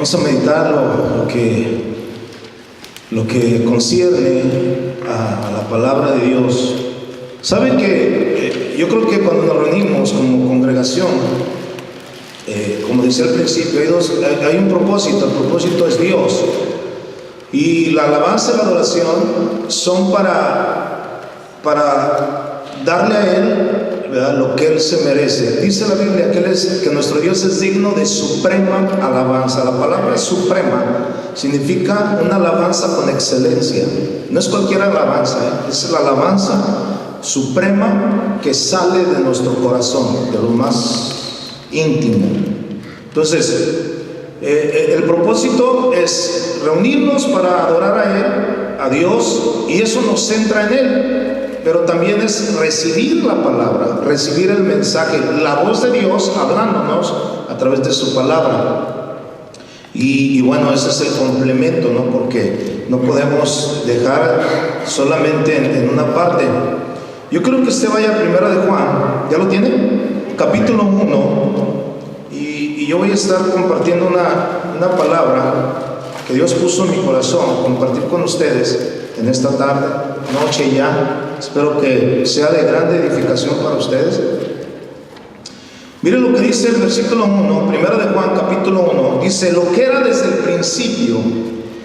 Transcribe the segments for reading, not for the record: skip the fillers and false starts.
Vamos a meditar lo que concierne a la palabra de Dios. ¿Saben que yo creo que cuando nos reunimos como congregación, como decía al principio, hay un propósito? El propósito es Dios. Y la alabanza y la adoración son para darle a Él, ¿verdad?, lo que Él se merece. Dice la Biblia que nuestro Dios es digno de suprema alabanza. La palabra suprema significa una alabanza con excelencia. No es cualquier alabanza, es la alabanza suprema que sale de nuestro corazón, de lo más íntimo. Entonces, el propósito es reunirnos para adorar a Él, a Dios, y eso nos centra en Él. Pero también es recibir la palabra, recibir el mensaje, la voz de Dios hablándonos a través de su palabra. Y bueno, ese es el complemento, ¿no? Porque no podemos dejar solamente en una parte. Yo creo que usted vaya a Primera de Juan, ¿ya lo tiene? Capítulo 1, y yo voy a estar compartiendo una palabra que Dios puso en mi corazón, compartir con ustedes en esta tarde, noche ya. Espero que sea de grande edificación para ustedes. Miren lo que dice el versículo 1, Primera de Juan, capítulo 1. Dice: lo que era desde el principio,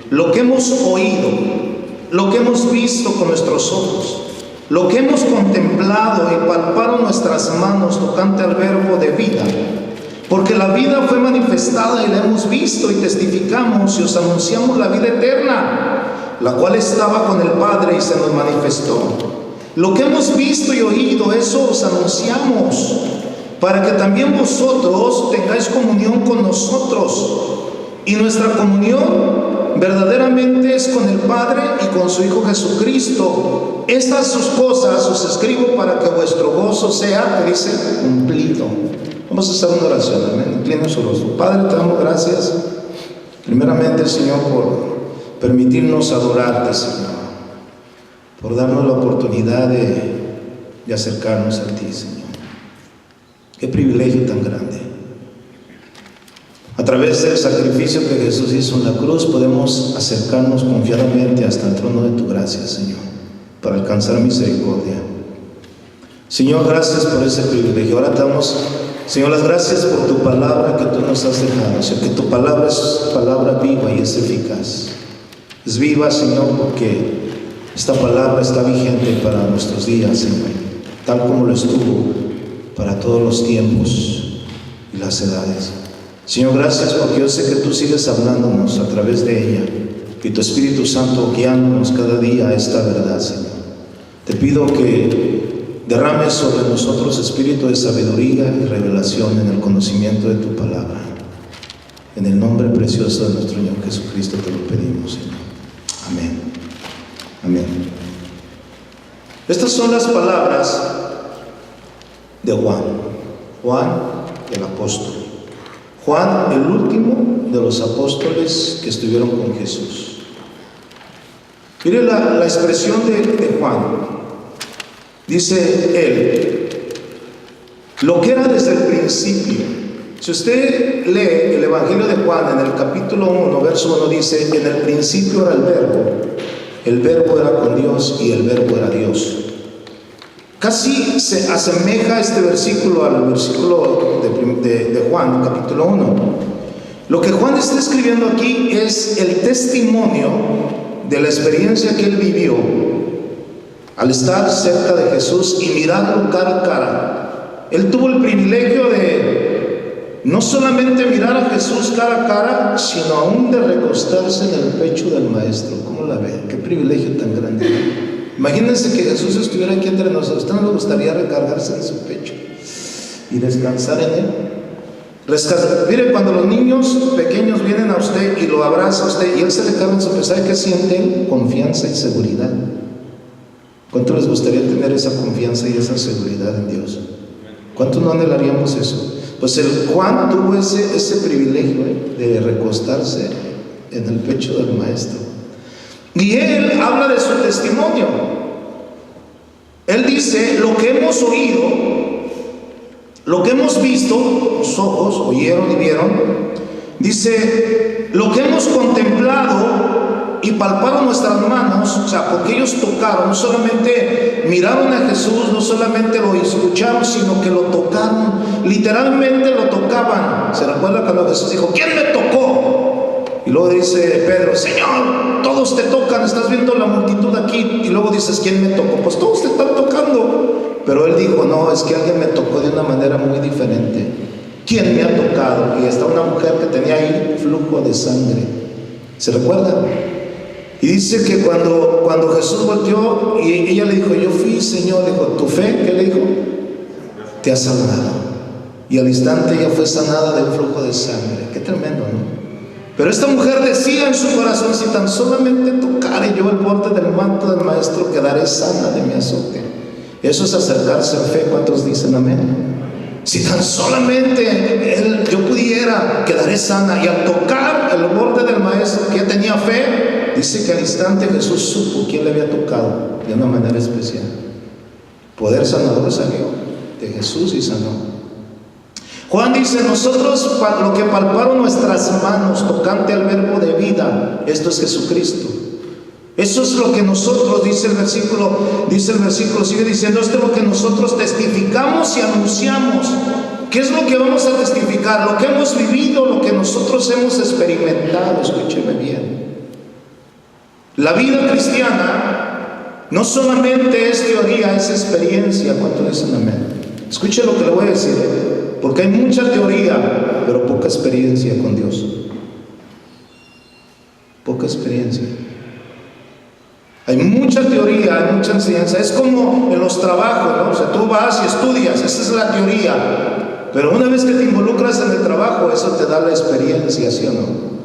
lo que hemos oído, lo que hemos visto con nuestros ojos, lo que hemos contemplado y palpado nuestras manos tocante al verbo de vida. Porque la vida fue manifestada y la hemos visto y testificamos y os anunciamos la vida eterna, la cual estaba con el Padre y se nos manifestó. Lo que hemos visto y oído, eso os anunciamos, para que también vosotros tengáis comunión con nosotros. Y nuestra comunión verdaderamente es con el Padre y con su Hijo Jesucristo. Estas sus cosas os escribo para que vuestro gozo sea, que dice, cumplido. Vamos a hacer una oración, amén. Inclinen su rostro. Padre, te damos gracias primeramente, Señor, por permitirnos adorarte, Señor, por darnos la oportunidad de acercarnos a ti, Señor. Qué privilegio tan grande. A través del sacrificio que Jesús hizo en la cruz podemos acercarnos confiadamente hasta el trono de tu gracia, Señor, para alcanzar misericordia. Señor, gracias por ese privilegio. Ahora te damos, Señor, las gracias por tu palabra que tú nos has dejado. O sea, que tu palabra es palabra viva y es eficaz. Es viva, Señor, porque esta palabra está vigente para nuestros días, Señor, tal como lo estuvo para todos los tiempos y las edades. Señor, gracias porque yo sé que tú sigues hablándonos a través de ella, que tu Espíritu Santo guiándonos cada día a esta verdad, Señor. Te pido que derrames sobre nosotros espíritu de sabiduría y revelación en el conocimiento de tu palabra. En el nombre precioso de nuestro Señor Jesucristo te lo pedimos, Señor. Amén. Amén. Estas son las palabras de Juan, el apóstol. Juan, el último de los apóstoles que estuvieron con Jesús. Mire la expresión de Juan. Dice él, lo que era desde el principio. Si usted lee el Evangelio de Juan en el capítulo 1, verso 1, dice: en el principio era el verbo era con Dios y el verbo era Dios. Casi se asemeja este versículo al versículo de Juan, capítulo 1. Lo que Juan está escribiendo aquí es el testimonio de la experiencia que él vivió al estar cerca de Jesús y mirarlo cara a cara. Él tuvo el privilegio de no solamente mirar a Jesús cara a cara, sino aún de recostarse en el pecho del Maestro. ¿Cómo la ve? Qué privilegio tan grande, ¿no? Imagínense que Jesús estuviera aquí entre nosotros. ¿A usted no le gustaría recargarse en su pecho y descansar en él? Mire, cuando los niños pequeños vienen a usted y lo abraza a usted y él se le cabe en su pecho, ¿sabe qué sienten? Confianza y seguridad. ¿Cuánto les gustaría tener esa confianza y esa seguridad en Dios? ¿Cuántos no anhelaríamos eso? Pues el Juan tuvo ese privilegio de recostarse en el pecho del Maestro. Y él habla de su testimonio. Él dice: lo que hemos oído, lo que hemos visto, los ojos oyeron y vieron. Dice: hemos contemplado y palparon nuestras manos, o sea, porque ellos tocaron, no solamente miraron a Jesús, no solamente lo escucharon, sino que lo tocaron, literalmente lo tocaban. ¿Se recuerda cuando Jesús dijo, ¿quién me tocó? Y luego dice Pedro, Señor, todos te tocan, estás viendo la multitud aquí. Y luego dices, ¿quién me tocó? Pues todos te están tocando. Pero él dijo, no, es que alguien me tocó de una manera muy diferente. ¿Quién me ha tocado? Y está una mujer que tenía ahí flujo de sangre. ¿Se recuerda? Y dice que cuando Jesús volteó y ella le dijo, yo fui, Señor, le dijo, ¿tu fe? ¿Qué le dijo? Te ha sanado. Y al instante ella fue sanada de un flujo de sangre. Qué tremendo, ¿no? Pero esta mujer decía en su corazón, si tan solamente tocare yo el borde del manto del Maestro, quedaré sana de mi azote. Eso es acercarse a fe. ¿Cuántos dicen amén? Si tan solamente yo pudiera, quedaré sana. Y al tocar el borde del Maestro, que ya tenía fe, dice que al instante Jesús supo quién le había tocado de una manera especial. Poder sanador salió de Jesús y sanó. Juan dice, nosotros lo que palparon nuestras manos tocante al verbo de vida, esto es Jesucristo. Eso es lo que nosotros, dice el versículo, sigue diciendo, esto es lo que nosotros testificamos y anunciamos. ¿Qué es lo que vamos a testificar? Lo que hemos vivido, lo que nosotros hemos experimentado. Escúcheme bien. La vida cristiana no solamente es teoría, es experiencia. ¿Cuánto dicen amén? Escuche lo que le voy a decir, porque hay mucha teoría, pero poca experiencia con Dios. Poca experiencia. Hay mucha teoría, hay mucha enseñanza. Es como en los trabajos, ¿no? O sea, tú vas y estudias, esa es la teoría. Pero una vez que te involucras en el trabajo, eso te da la experiencia, ¿sí o no?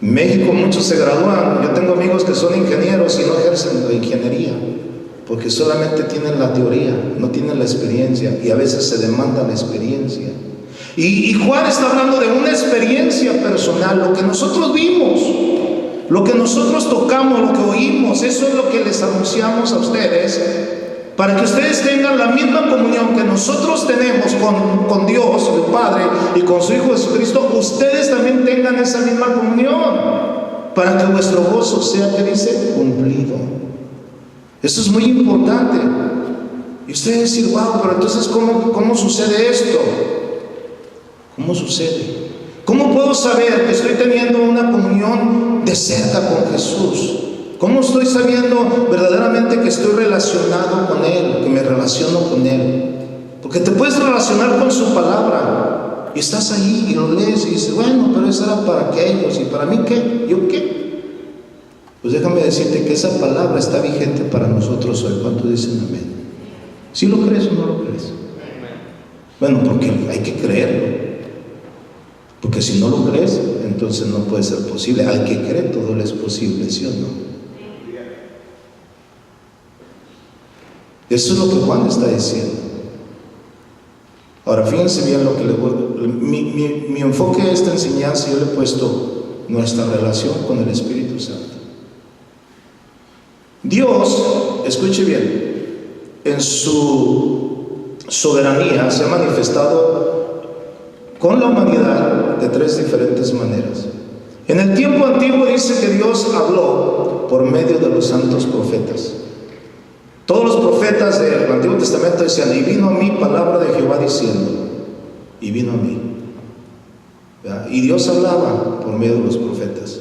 En México muchos se gradúan. Yo tengo amigos que son ingenieros y no ejercen la ingeniería, porque solamente tienen la teoría, no tienen la experiencia, y a veces se demanda la experiencia. Y Juan está hablando de una experiencia personal, lo que nosotros vimos, lo que nosotros tocamos, lo que oímos, eso es lo que les anunciamos a ustedes, para que ustedes tengan la misma comunión que nosotros tenemos con Dios, el Padre, y con su Hijo Jesucristo. Ustedes también tengan esa misma comunión, para que vuestro gozo sea, ¿qué dice? Cumplido. Eso es muy importante. Y ustedes dicen, wow, pero entonces ¿cómo sucede esto? ¿Cómo sucede? ¿Cómo puedo saber que estoy teniendo una comunión de cerca con Jesús? ¿Cómo estoy sabiendo verdaderamente que estoy relacionado con Él, que me relaciono con Él? Porque te puedes relacionar con su palabra y estás ahí y lo lees y dices, bueno, pero eso era para aquellos, ¿y para mí qué? ¿Yo qué? Pues déjame decirte que esa palabra está vigente para nosotros hoy. ¿Cuántos dicen amén? ¿Sí lo crees o no lo crees? Bueno, porque hay que creerlo. Porque si no lo crees, entonces no puede ser posible. Al que cree todo le es posible, ¿sí o no? Eso es lo que Juan está diciendo. Ahora fíjense bien lo que le voy a... Mi enfoque a esta enseñanza, yo le he puesto nuestra relación con el Espíritu Santo. Dios, escuche bien, en su soberanía se ha manifestado con la humanidad de tres diferentes maneras. En el tiempo antiguo dice que Dios habló por medio de los santos profetas. Todos los profetas del Antiguo Testamento decían, y vino a mí palabra de Jehová diciendo, y vino a mí. ¿Verdad? Y Dios hablaba por medio de los profetas.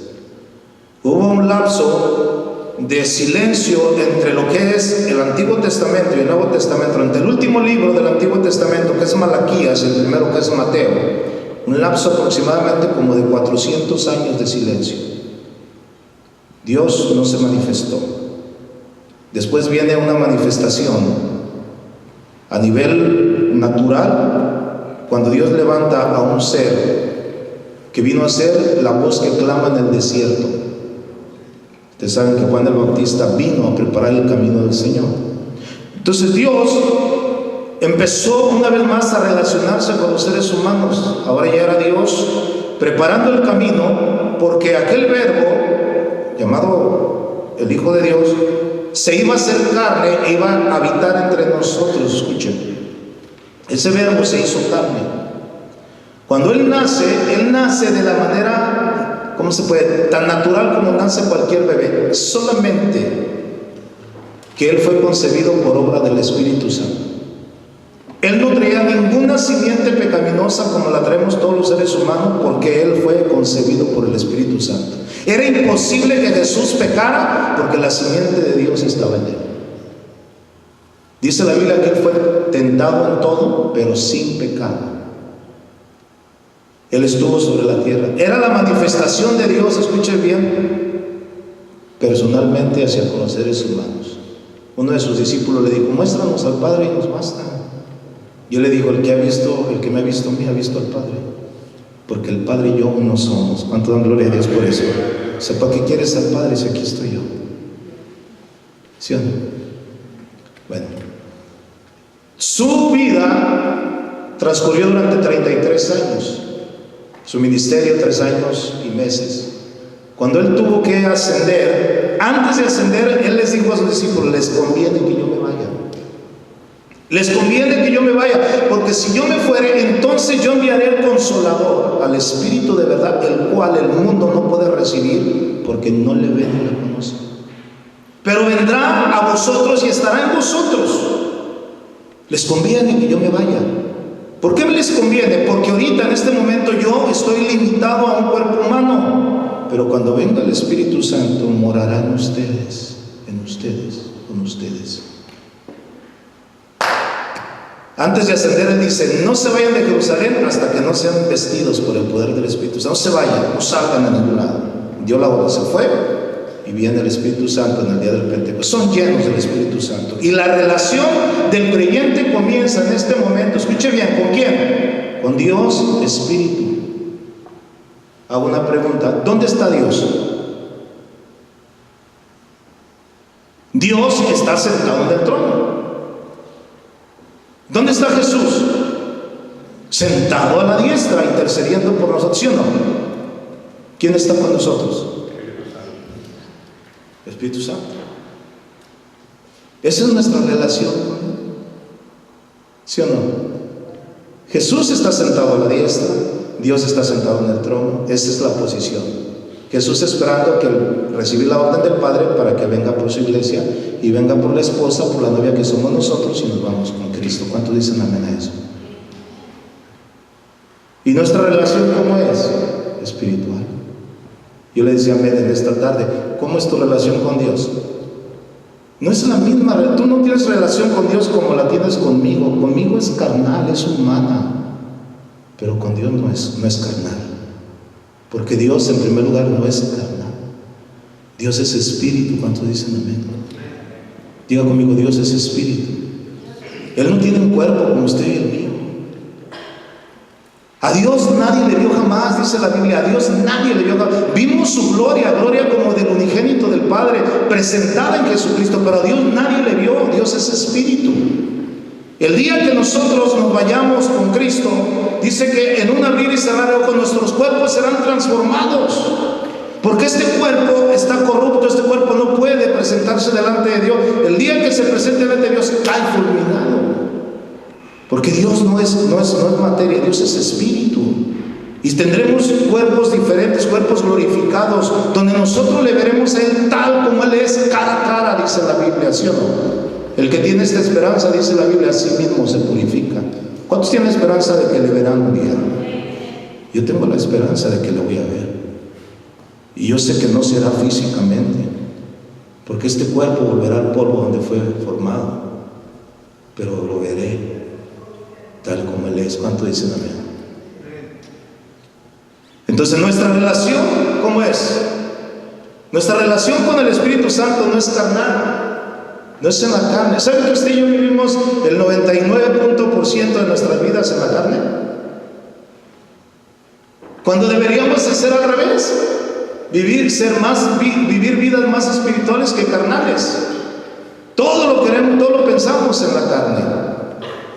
Hubo un lapso de silencio entre lo que es el Antiguo Testamento y el Nuevo Testamento, entre el último libro del Antiguo Testamento, que es Malaquías, y el primero, que es Mateo. Un lapso aproximadamente como de 400 años de silencio. Dios no se manifestó. Después viene una manifestación a nivel natural, cuando Dios levanta a un ser que vino a ser la voz que clama en el desierto. Ustedes saben que Juan el Bautista vino a preparar el camino del Señor. Entonces Dios empezó una vez más a relacionarse con los seres humanos. Ahora ya era Dios preparando el camino, porque aquel verbo llamado el Hijo de Dios se iba a hacer carne e iba a habitar entre nosotros. Escuchen, ese verbo se hizo carne. Cuando Él nace de la manera ¿cómo se puede? Tan natural como nace cualquier bebé. Solamente que Él fue concebido por obra del Espíritu Santo. Él no traía ninguna simiente pecaminosa como la traemos todos los seres humanos, porque Él fue concebido por el Espíritu Santo. Era imposible que Jesús pecara, porque la simiente de Dios estaba en Él. Dice la Biblia que Él fue tentado en todo, pero sin pecado. Él estuvo sobre la tierra. Era la manifestación de Dios, escuchen bien, personalmente hacia los seres humanos. Uno de sus discípulos le dijo: muéstranos al Padre y nos basta. Yo le digo: el que me ha visto a mí ha visto al Padre, porque el Padre y yo uno somos. ¿Cuánto dan gloria a Dios por eso? Sepa que quieres al Padre si aquí estoy yo. ¿Sí o no? Bueno, su vida transcurrió durante 33 años. Su ministerio 3 años y meses. Cuando Él tuvo que ascender, antes de ascender, Él les dijo a sus discípulos: les conviene que yo me vaya. Les conviene que yo me vaya, porque si yo me fuere, entonces yo enviaré el Consolador, al Espíritu de verdad, el cual el mundo no puede recibir, porque no le ve ni le conoce. Pero vendrá a vosotros y estará en vosotros. Les conviene que yo me vaya. ¿Por qué les conviene? Porque ahorita, en este momento, yo estoy limitado a un cuerpo humano. Pero cuando venga el Espíritu Santo, morará en ustedes, con ustedes. Antes de ascender, Él dice: no se vayan de Jerusalén hasta que no sean vestidos por el poder del Espíritu Santo. No se vayan, no salgan a ningún lado. Dio la orden, se fue, y viene el Espíritu Santo en el día del Pentecostés. Son llenos del Espíritu Santo. Y la relación del creyente comienza en este momento. Escuche bien, ¿con quién? Con Dios Espíritu. Hago una pregunta: ¿dónde está Dios? Dios está sentado en el trono. ¿Dónde está Jesús? Sentado a la diestra, intercediendo por nosotros, ¿sí o no? ¿Quién está con nosotros? Espíritu Santo. Esa es nuestra relación con Él, ¿sí o no? Jesús está sentado a la diestra, Dios está sentado en el trono. Esa es la posición. Jesús esperando que recibir la orden del Padre para que venga por su iglesia y venga por la esposa, por la novia que somos nosotros, y nos vamos con Cristo. ¿Cuántos dicen amén a eso? ¿Y nuestra relación cómo es? Espiritual. Yo le decía a Med en esta tarde: ¿cómo es tu relación con Dios? No es la misma. Tú no tienes relación con Dios como la tienes conmigo. Conmigo es carnal, es humana, pero con Dios no es carnal. Porque Dios, en primer lugar, no es carnal. Dios es espíritu. ¿Cuántos dicen amén? Diga conmigo: Dios es espíritu. Él no tiene un cuerpo como usted y el mío. A Dios nadie le vio jamás, dice la Biblia. A Dios nadie le vio jamás. Vimos su gloria como del unigénito del Padre, presentada en Jesucristo, pero a Dios nadie le vio. Dios es espíritu. El día que nosotros nos vayamos con Cristo, dice que en un abrir y cerrar de ojos nuestros cuerpos serán transformados. Porque este cuerpo está corrupto, este cuerpo no puede presentarse delante de Dios. El día que se presente delante de Dios, cae fulminado. Porque Dios no es materia, Dios es espíritu. Y tendremos cuerpos diferentes, cuerpos glorificados, donde nosotros le veremos a Él tal como Él es, cara a cara, dice la Biblia, ¿sí o no? El que tiene esta esperanza, dice la Biblia, a sí mismo se purifica. ¿Cuántos tienen esperanza de que le verán un día? Yo tengo la esperanza de que le voy a ver. Y yo sé que no será físicamente, porque este cuerpo volverá al polvo donde fue formado, pero lo veré tal como Él es. ¿Cuánto dicen amén? Entonces, nuestra relación, ¿cómo es? Nuestra relación con el Espíritu Santo no es carnal, no es en la carne. ¿Saben que usted y yo vivimos el 99% de nuestras vidas en la carne? Cuando deberíamos ser al revés, vivir vidas más espirituales que carnales. Todo lo queremos, todo lo pensamos en la carne.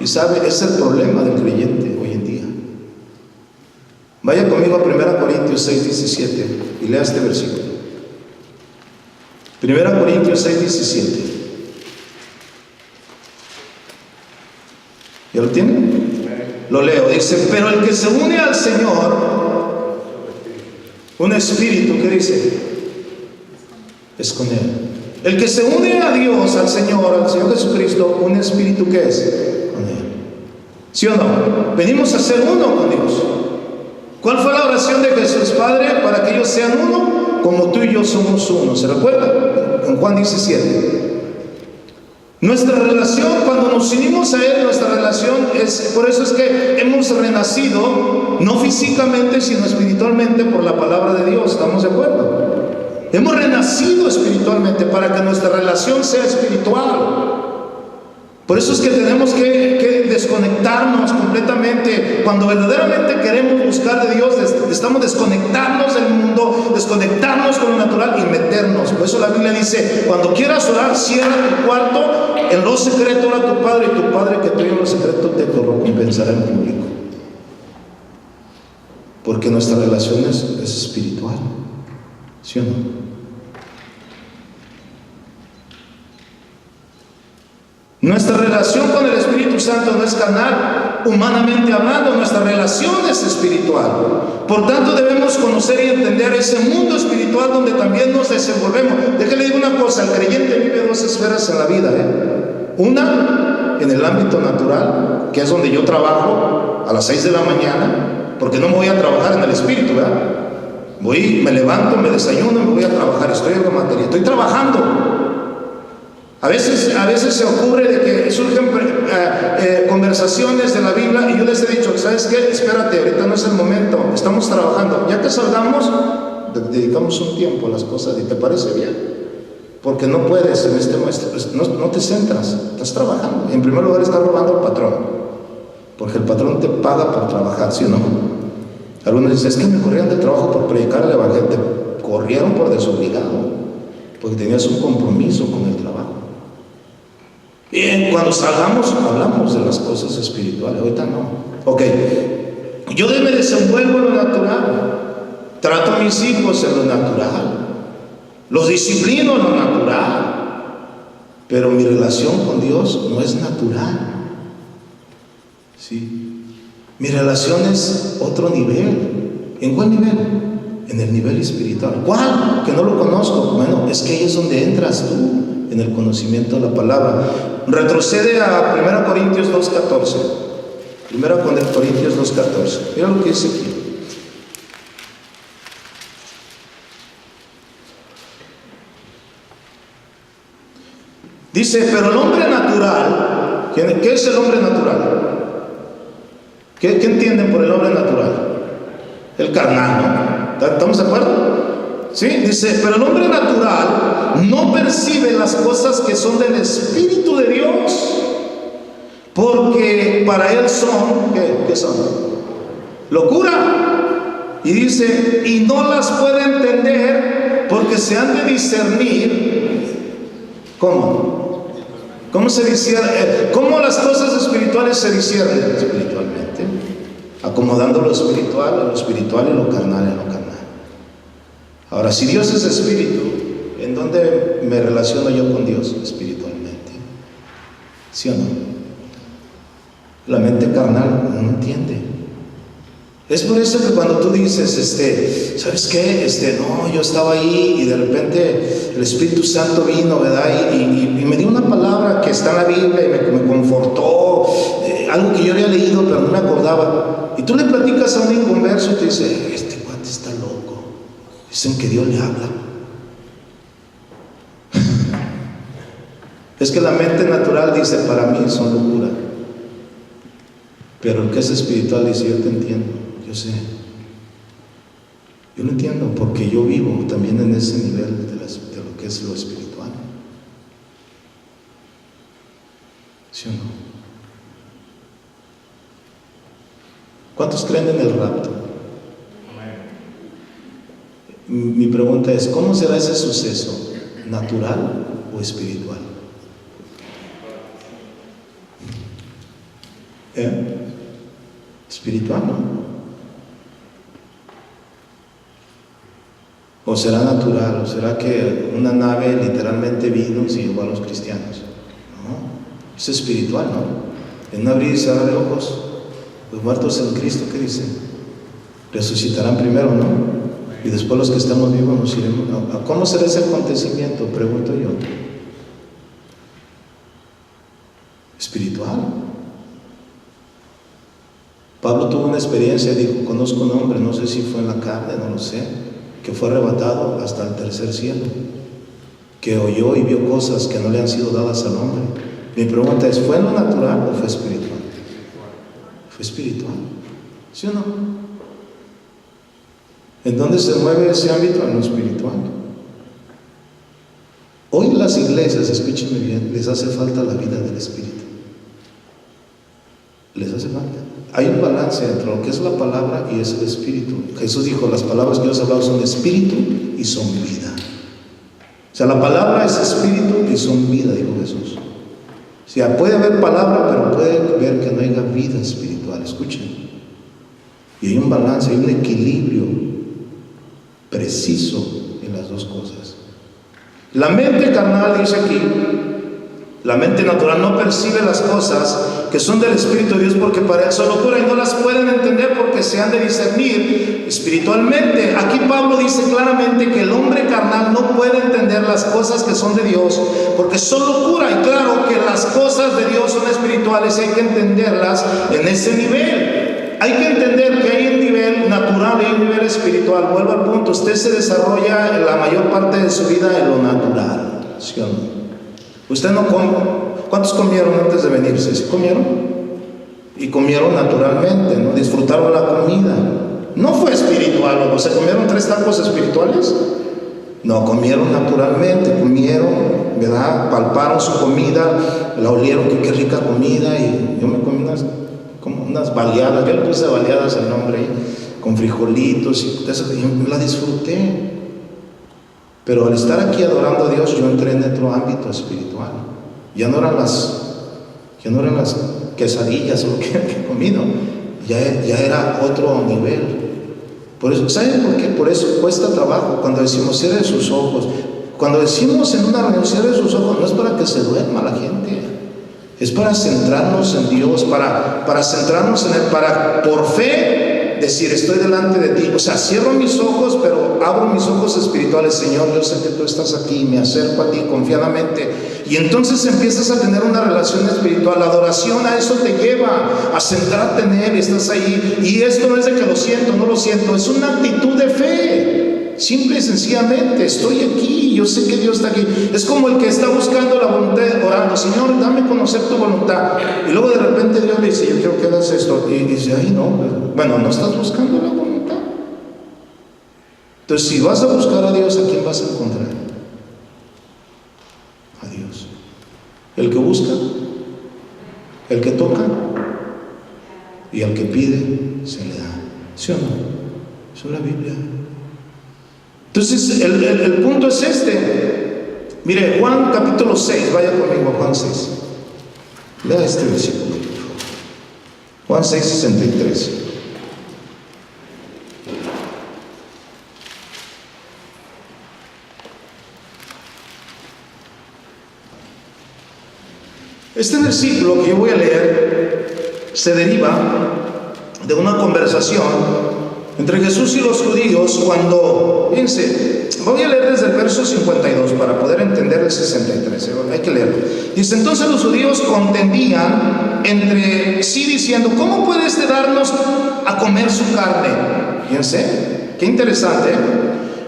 Y sabe, es el problema del creyente hoy en día. Vaya conmigo a 1 Corintios 6:17 y lea este versículo. 1 Corintios 6:17. ¿Ya lo tienen? Lo leo. Dice: pero el que se une al Señor, Un espíritu, ¿qué dice? Es con Él. El que se une a Dios, al Señor Jesucristo, un espíritu, ¿qué es? Con Él. ¿Sí o no? Venimos a ser uno con Dios. ¿Cuál fue la oración de Jesús? Padre, para que ellos sean uno, como tú y yo somos uno. ¿Se recuerda? En Juan 17. Nuestra relación, cuando nos unimos a Él, nuestra relación es, por eso es que hemos renacido, no físicamente, sino espiritualmente por la palabra de Dios. ¿Estamos de acuerdo? Hemos renacido espiritualmente para que nuestra relación sea espiritual. Por eso es que tenemos que desconectarnos completamente. Cuando verdaderamente queremos buscar de Dios, estamos desconectarnos del mundo, desconectarnos con lo natural y meternos. Por eso la Biblia dice, cuando quieras orar, cierra tu cuarto, en lo secreto ora a tu Padre, y tu Padre que te oye en lo secreto te recompensará en público. Porque nuestra relación es espiritual. ¿Sí o no? Nuestra relación con el Espíritu Santo no es carnal, humanamente hablando, nuestra relación es espiritual. Por tanto, debemos conocer y entender ese mundo espiritual donde también nos desenvolvemos. Déjale digo una cosa, el creyente vive dos esferas en la vida, Una, en el ámbito natural, que es donde yo trabajo a las 6 de la mañana, porque no me voy a trabajar en el espíritu, ¿verdad? Me levanto, me desayuno y me voy a trabajar, estoy en la materia, estoy trabajando. A veces se ocurre de que surgen conversaciones de la Biblia y yo les he dicho, ¿sabes qué? Espérate, ahorita no es el momento, estamos trabajando. Ya que salgamos, dedicamos un tiempo a las cosas y te parece bien. Porque no puedes en este maestro, no te centras, estás trabajando. En primer lugar, estás robando al patrón, porque el patrón te paga por trabajar, ¿sí o no? Algunos dicen, es que me corrieron del trabajo por predicar el evangelio. Te corrieron por desobligado, porque tenías un compromiso con el trabajo. Bien, cuando salgamos hablamos de las cosas espirituales, ahorita no. Ok, yo me desenvuelvo en lo natural, trato a mis hijos en lo natural, los disciplino en lo natural, pero mi relación con Dios no es natural. ¿Sí? Mi relación es otro nivel. ¿En cuál nivel? En el nivel espiritual. ¿Cuál? Que no lo conozco. Bueno, es que ahí es donde entras tú, en el conocimiento de la palabra. Retrocede a 1 Corintios 2:14. 1 Corintios 2:14. Mira lo que dice aquí. Dice, pero el hombre natural, ¿qué es el hombre natural? ¿Qué entienden por el hombre natural? El carnal, ¿no? ¿Estamos de acuerdo? ¿Sí? Dice, pero el hombre natural no percibe las cosas que son del Espíritu de Dios, porque para él son, ¿qué son? Locura. Y dice, y no las puede entender porque se han de discernir. ¿Cómo? ¿Cómo se discierne? ¿Cómo las cosas espirituales se disciernen? Espiritualmente, acomodando lo espiritual a lo espiritual y lo carnal a lo carnal. Ahora, si Dios es espíritu, ¿en dónde me relaciono yo con Dios? Espiritualmente. ¿Sí o no? La mente carnal no entiende. Es por eso que cuando tú dices, ¿sabes qué? No, yo estaba ahí y de repente el Espíritu Santo vino, ¿verdad? Y me dio una palabra que está en la Biblia y me confortó, algo que yo había leído pero no me acordaba. Y tú le platicas a un inconverso y te dice, este cuate está loco. Dicen que Dios le habla. Es que la mente natural dice, para mí son locura. Pero el que es espiritual dice, yo te entiendo. Yo sé, yo lo entiendo porque yo vivo también en ese nivel de lo que es lo espiritual. ¿Sí o no? ¿Cuántos creen en el rapto? Mi pregunta es, ¿cómo será ese suceso? ¿Natural o espiritual? Espiritual, ¿no? ¿O será natural? ¿O será que una nave literalmente vino y se llevó a los cristianos? No, es espiritual, ¿no? En un abrir y cerrar de ojos, los muertos en Cristo, ¿qué dice? Resucitarán primero, ¿no? Y después los que estamos vivos nos iremos. ¿Cómo será ese acontecimiento? Pregunto yo. Espiritual. Pablo tuvo una experiencia, dijo, conozco un hombre, no sé si fue en la carne, no lo sé, que fue arrebatado hasta el tercer cielo, que oyó y vio cosas que no le han sido dadas al hombre. Mi pregunta es, ¿fue en lo natural o fue espiritual? Fue espiritual, ¿sí o no? ¿En dónde se mueve ese ámbito? En lo espiritual. Hoy las iglesias, escúchenme bien, les hace falta la vida del Espíritu. Les hace falta. Hay un balance entre lo que es la palabra y es el Espíritu. Jesús dijo, las palabras que yo os he hablado son Espíritu y son vida. O sea, la palabra es Espíritu y son vida, dijo Jesús. O sea, puede haber palabra, pero puede ver que no haya vida espiritual. Escuchen. Y hay un balance, hay un equilibrio preciso en las dos cosas. La mente carnal, dice aquí, la mente natural no percibe las cosas que son del Espíritu de Dios porque para él son locura y no las pueden entender porque se han de discernir espiritualmente. Aquí Pablo dice claramente que el hombre carnal no puede entender las cosas que son de Dios porque son locura. Y claro que las cosas de Dios son espirituales y hay que entenderlas en ese nivel. Hay que entender que hay un nivel natural y un nivel espiritual. Vuelvo al punto, usted se desarrolla en la mayor parte de su vida en lo natural, ¿sí o no? Usted no come. ¿Cuántos comieron antes de venirse? ¿Sí comieron? Y comieron naturalmente, ¿no? Disfrutaron la comida. No fue espiritual, ¿o sea, comieron 3 tacos espirituales? No, comieron naturalmente, comieron, ¿verdad? Palparon su comida, la olieron, que qué rica comida, y yo me comí unas baleadas, yo le puse baleadas al nombre ahí, con frijolitos, y la disfruté. Pero al estar aquí adorando a Dios, yo entré en otro ámbito espiritual. Ya no eran las quesadillas o lo que he comido, ya era otro nivel. Por eso, ¿saben por qué? Por eso cuesta trabajo cuando decimos cierre sus ojos. Cuando decimos en una reunión cierre sus ojos, no es para que se duerma la gente, es para centrarnos en Dios, para centrarnos en Él, para por fe decir, estoy delante de ti. O sea, cierro mis ojos, pero abro mis ojos espirituales. Señor, yo sé que tú estás aquí, me acerco a ti confiadamente. Y entonces empiezas a tener una relación espiritual. La adoración a eso te lleva, a centrarte en Él, estás ahí. Y esto no es de que lo siento, no lo siento, es una actitud de fe. Simple y sencillamente, estoy aquí, yo sé que Dios está aquí. Es como el que está buscando la voluntad, orando, Señor, dame a conocer tu voluntad. Y luego de repente Dios le dice, yo quiero que hagas esto. Y dice, ay no, bueno, no estás buscando la voluntad. Entonces, si vas a buscar a Dios, ¿a quién vas a encontrar? A Dios. El que busca, el que toca y al que pide, se le da. ¿Sí o no? Eso es la Biblia. Entonces, el punto es este. Mire, Juan capítulo 6, vaya conmigo a Juan 6. Lea este versículo, por favor. Juan 6, 63. Este versículo que yo voy a leer se deriva de una conversación entre Jesús y los judíos cuando, fíjense, voy a leer desde el verso 52 para poder entender el 63, hay que leerlo. Dice, entonces los judíos contendían entre sí diciendo, ¿cómo puede este darnos a comer su carne? Fíjense, qué interesante,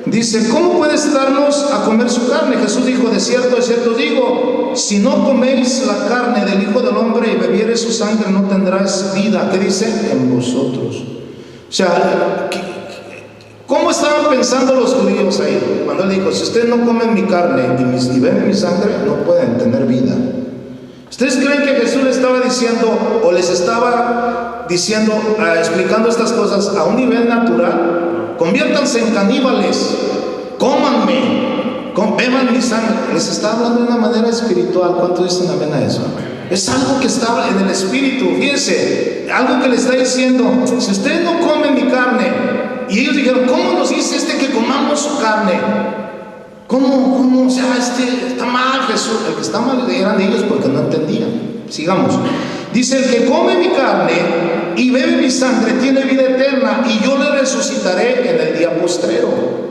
Dice, ¿cómo puede este darnos a comer su carne? Jesús dijo, de cierto os digo, si no coméis la carne del Hijo del Hombre y bebiereis su sangre, no tendráis vida. ¿Qué dice? En vosotros. O sea, ¿cómo estaban pensando los judíos ahí? Cuando él dijo, si ustedes no comen mi carne y beben mi sangre, no pueden tener vida. ¿Ustedes creen que Jesús les estaba diciendo o les estaba diciendo, explicando estas cosas a un nivel natural? Conviértanse en caníbales, cómanme, beban mi sangre. Les está hablando de una manera espiritual. ¿Cuántos dicen amén a eso? Es algo que está en el espíritu. Fíjense, algo que le está diciendo, si ustedes no comen mi carne. Y ellos dijeron, ¿cómo nos dice que comamos su carne? ¿Cómo? O sea, está mal Jesús. El que está mal eran ellos porque no entendían. Sigamos. Dice: el que come mi carne y bebe mi sangre tiene vida eterna, y yo le resucitaré en el día postrero.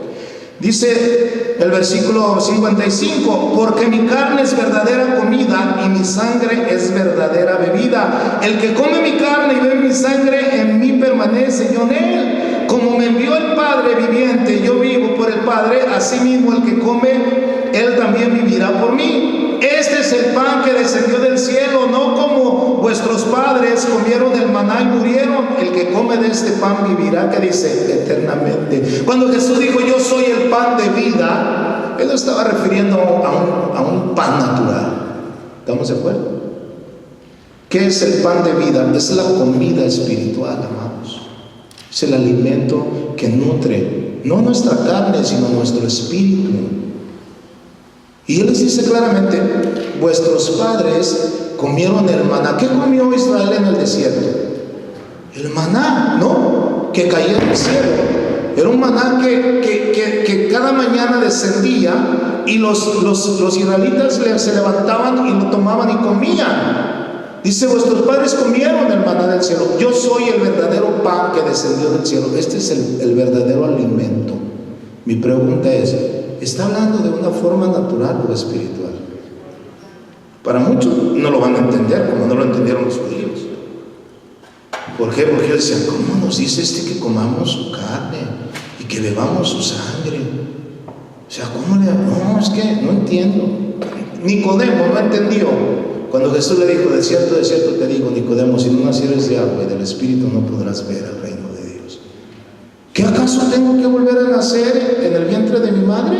Dice el versículo 55: porque mi carne es verdadera comida y mi sangre es verdadera bebida. El que come mi carne y bebe mi sangre, en mí permanece, yo en él. Como me envió el Padre viviente, yo vivo por el Padre, asimismo el que come, él también vivirá por mí. Este es el pan que descendió del cielo, no como vuestros padres comieron el maná y murieron. El que come de este pan vivirá, que dice, eternamente. Cuando Jesús dijo: yo soy el pan de vida, él no estaba refiriendo a un pan natural. ¿Estamos de acuerdo? ¿Qué es el pan de vida? Es la comida espiritual, amados. Es el alimento que nutre no nuestra carne, sino nuestro espíritu. Y él les dice claramente: vuestros padres comieron el maná. ¿Qué comió Israel en el desierto? El maná, ¿no? Que caía del cielo. Era un maná que cada mañana descendía, y los israelitas se levantaban y lo tomaban y comían. Dice: vuestros padres comieron el maná del cielo. Yo soy el verdadero pan que descendió del cielo. Este es el verdadero alimento. Mi pregunta es: ¿está hablando de una forma natural o espiritual? Para muchos no lo van a entender, como no lo entendieron los judíos. ¿Por qué? Porque ellos decían: ¿cómo nos dice que comamos su carne y que bebamos su sangre? O sea, ¿cómo le...? No, es que no entiendo. Nicodemo no entendió. Cuando Jesús le dijo: de cierto te digo, Nicodemo, si no nacieres de agua y del Espíritu, no podrás ver el reino de Dios. ¿Qué acaso tengo que volver a nacer en el vientre de mi madre?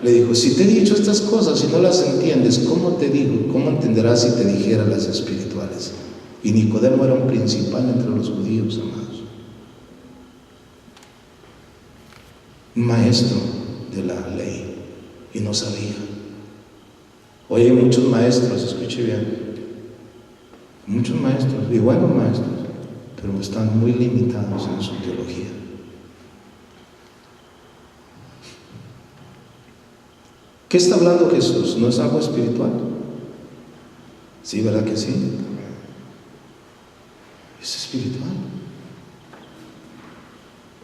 Le dijo: si te he dicho estas cosas y no las entiendes, ¿cómo te digo? ¿Cómo entenderás si te dijera las espirituales? Y Nicodemo era un principal entre los judíos, amados. Un maestro de la ley, y no sabía. Hoy hay muchos maestros, escuche bien, muchos maestros, y buenos maestros, pero están muy limitados en su teología. ¿Qué está hablando Jesús? ¿No es algo espiritual? Sí, ¿verdad que sí? Es espiritual.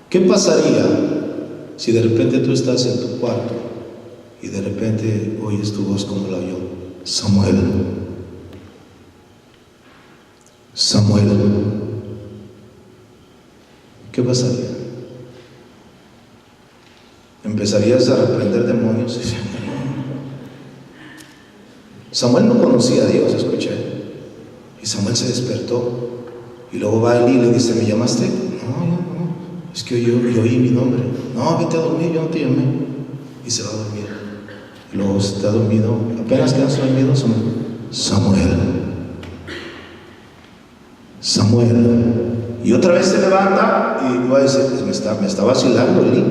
¿Qué pasaría si de repente tú estás en tu cuarto y de repente oyes tu voz como la oyó Samuel? Samuel. ¿Qué pasaría? ¿Empezarías a reprender demonios? Samuel no conocía a Dios, escuché. Y Samuel se despertó. Y luego va Elí y le dice: ¿me llamaste? No, es que yo oí mi nombre. No, vete a dormir, yo no te llamé. Y se va a dormir. Y luego está dormido. Apenas quedas dormido, Samuel. Y otra vez se levanta y va a decir: pues me está vacilando Elí,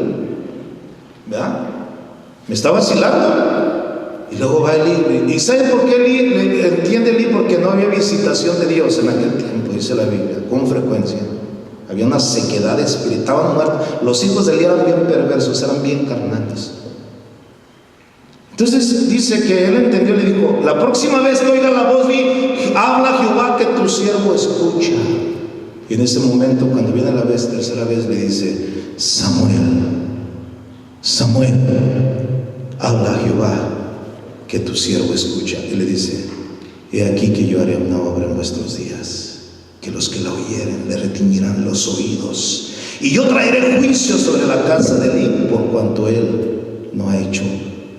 ¿verdad? Me está vacilando. Y luego va Elí. ¿Y sabe por qué Elí? Entiende Elí, porque no había visitación de Dios en aquel tiempo, dice la Biblia, con frecuencia. Había una sequedad espiritual, estaban muertos. Los hijos de Elí eran bien perversos, eran bien carnales. Entonces dice que él entendió, le dijo: la próxima vez que oiga la voz, habla Jehová, que tu siervo escucha. Y en ese momento, cuando viene la tercera vez, le dice: Samuel, habla Jehová, que tu siervo escucha. Y le dice: he aquí que yo haré una obra en vuestros días, que los que la oyeren le retiñirán los oídos, y yo traeré juicio sobre la casa de Elí, por cuanto él no ha hecho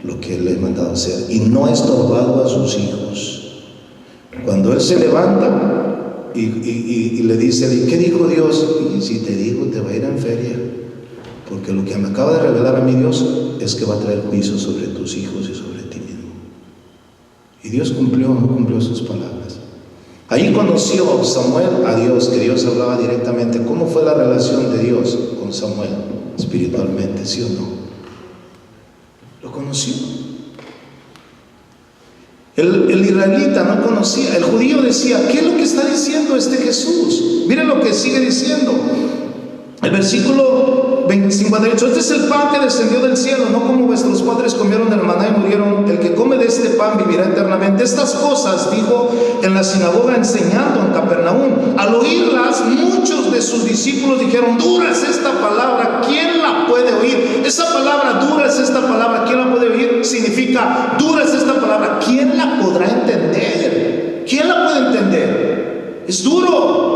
lo que le he mandado hacer, y no ha estorbado a sus hijos. Cuando él se levanta y le dice: ¿qué dijo Dios? Y si te digo, te va a ir en feria, porque lo que me acaba de revelar a mí Dios es que va a traer juicio sobre tus hijos y sobre ti mismo. Y Dios cumplió sus palabras. Ahí conoció Samuel a Dios, que Dios hablaba directamente. ¿Cómo fue la relación de Dios con Samuel espiritualmente? ¿Sí o no? Lo conoció. El israelita no conocía. El judío decía: ¿qué es lo que está diciendo este Jesús? Miren lo que sigue diciendo. El versículo 58. Este es el pan que descendió del cielo, no como vuestros padres comieron el maná y murieron. El que come de este pan vivirá eternamente. Estas cosas dijo en la sinagoga enseñando en Capernaum. Al oírlas, muchos de sus discípulos dijeron: dura es esta palabra, ¿quién la puede oír? Esa palabra, dura es esta palabra, ¿quién la puede oír? Significa, dura es esta palabra, ¿quién la podrá entender? ¿Quién la puede entender? Es duro.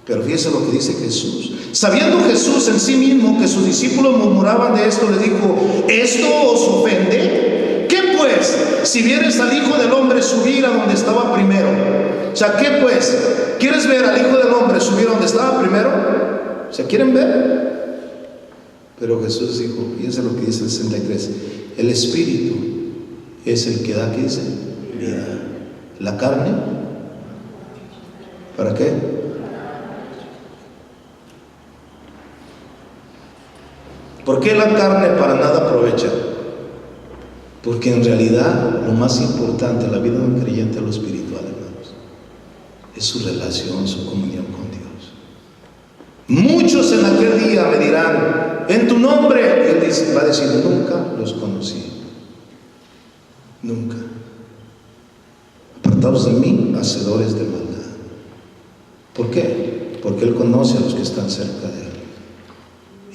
Pero fíjese lo que dice Jesús. Sabiendo Jesús en sí mismo que sus discípulos murmuraban de esto, les dijo: ¿esto os ofende? ¿Qué pues? Si vieres al Hijo del Hombre subir a donde estaba primero. O sea, ¿qué pues? ¿Quieres ver al Hijo del Hombre subir a donde estaba primero? O sea, ¿quieren ver? Pero Jesús dijo, fíjense lo que dice el 63: el Espíritu es el que da, ¿qué dice? Vida. La carne, ¿para qué? ¿Por qué la carne para nada aprovecha? Porque en realidad lo más importante en la vida de un creyente es lo espiritual, hermanos. Es su relación, su comunión con Dios. Muchos en aquel día me dirán: en tu nombre. Él va a decir: nunca los conocí. Nunca. Apartados de mí, hacedores de maldad. ¿Por qué? Porque Él conoce a los que están cerca de Él.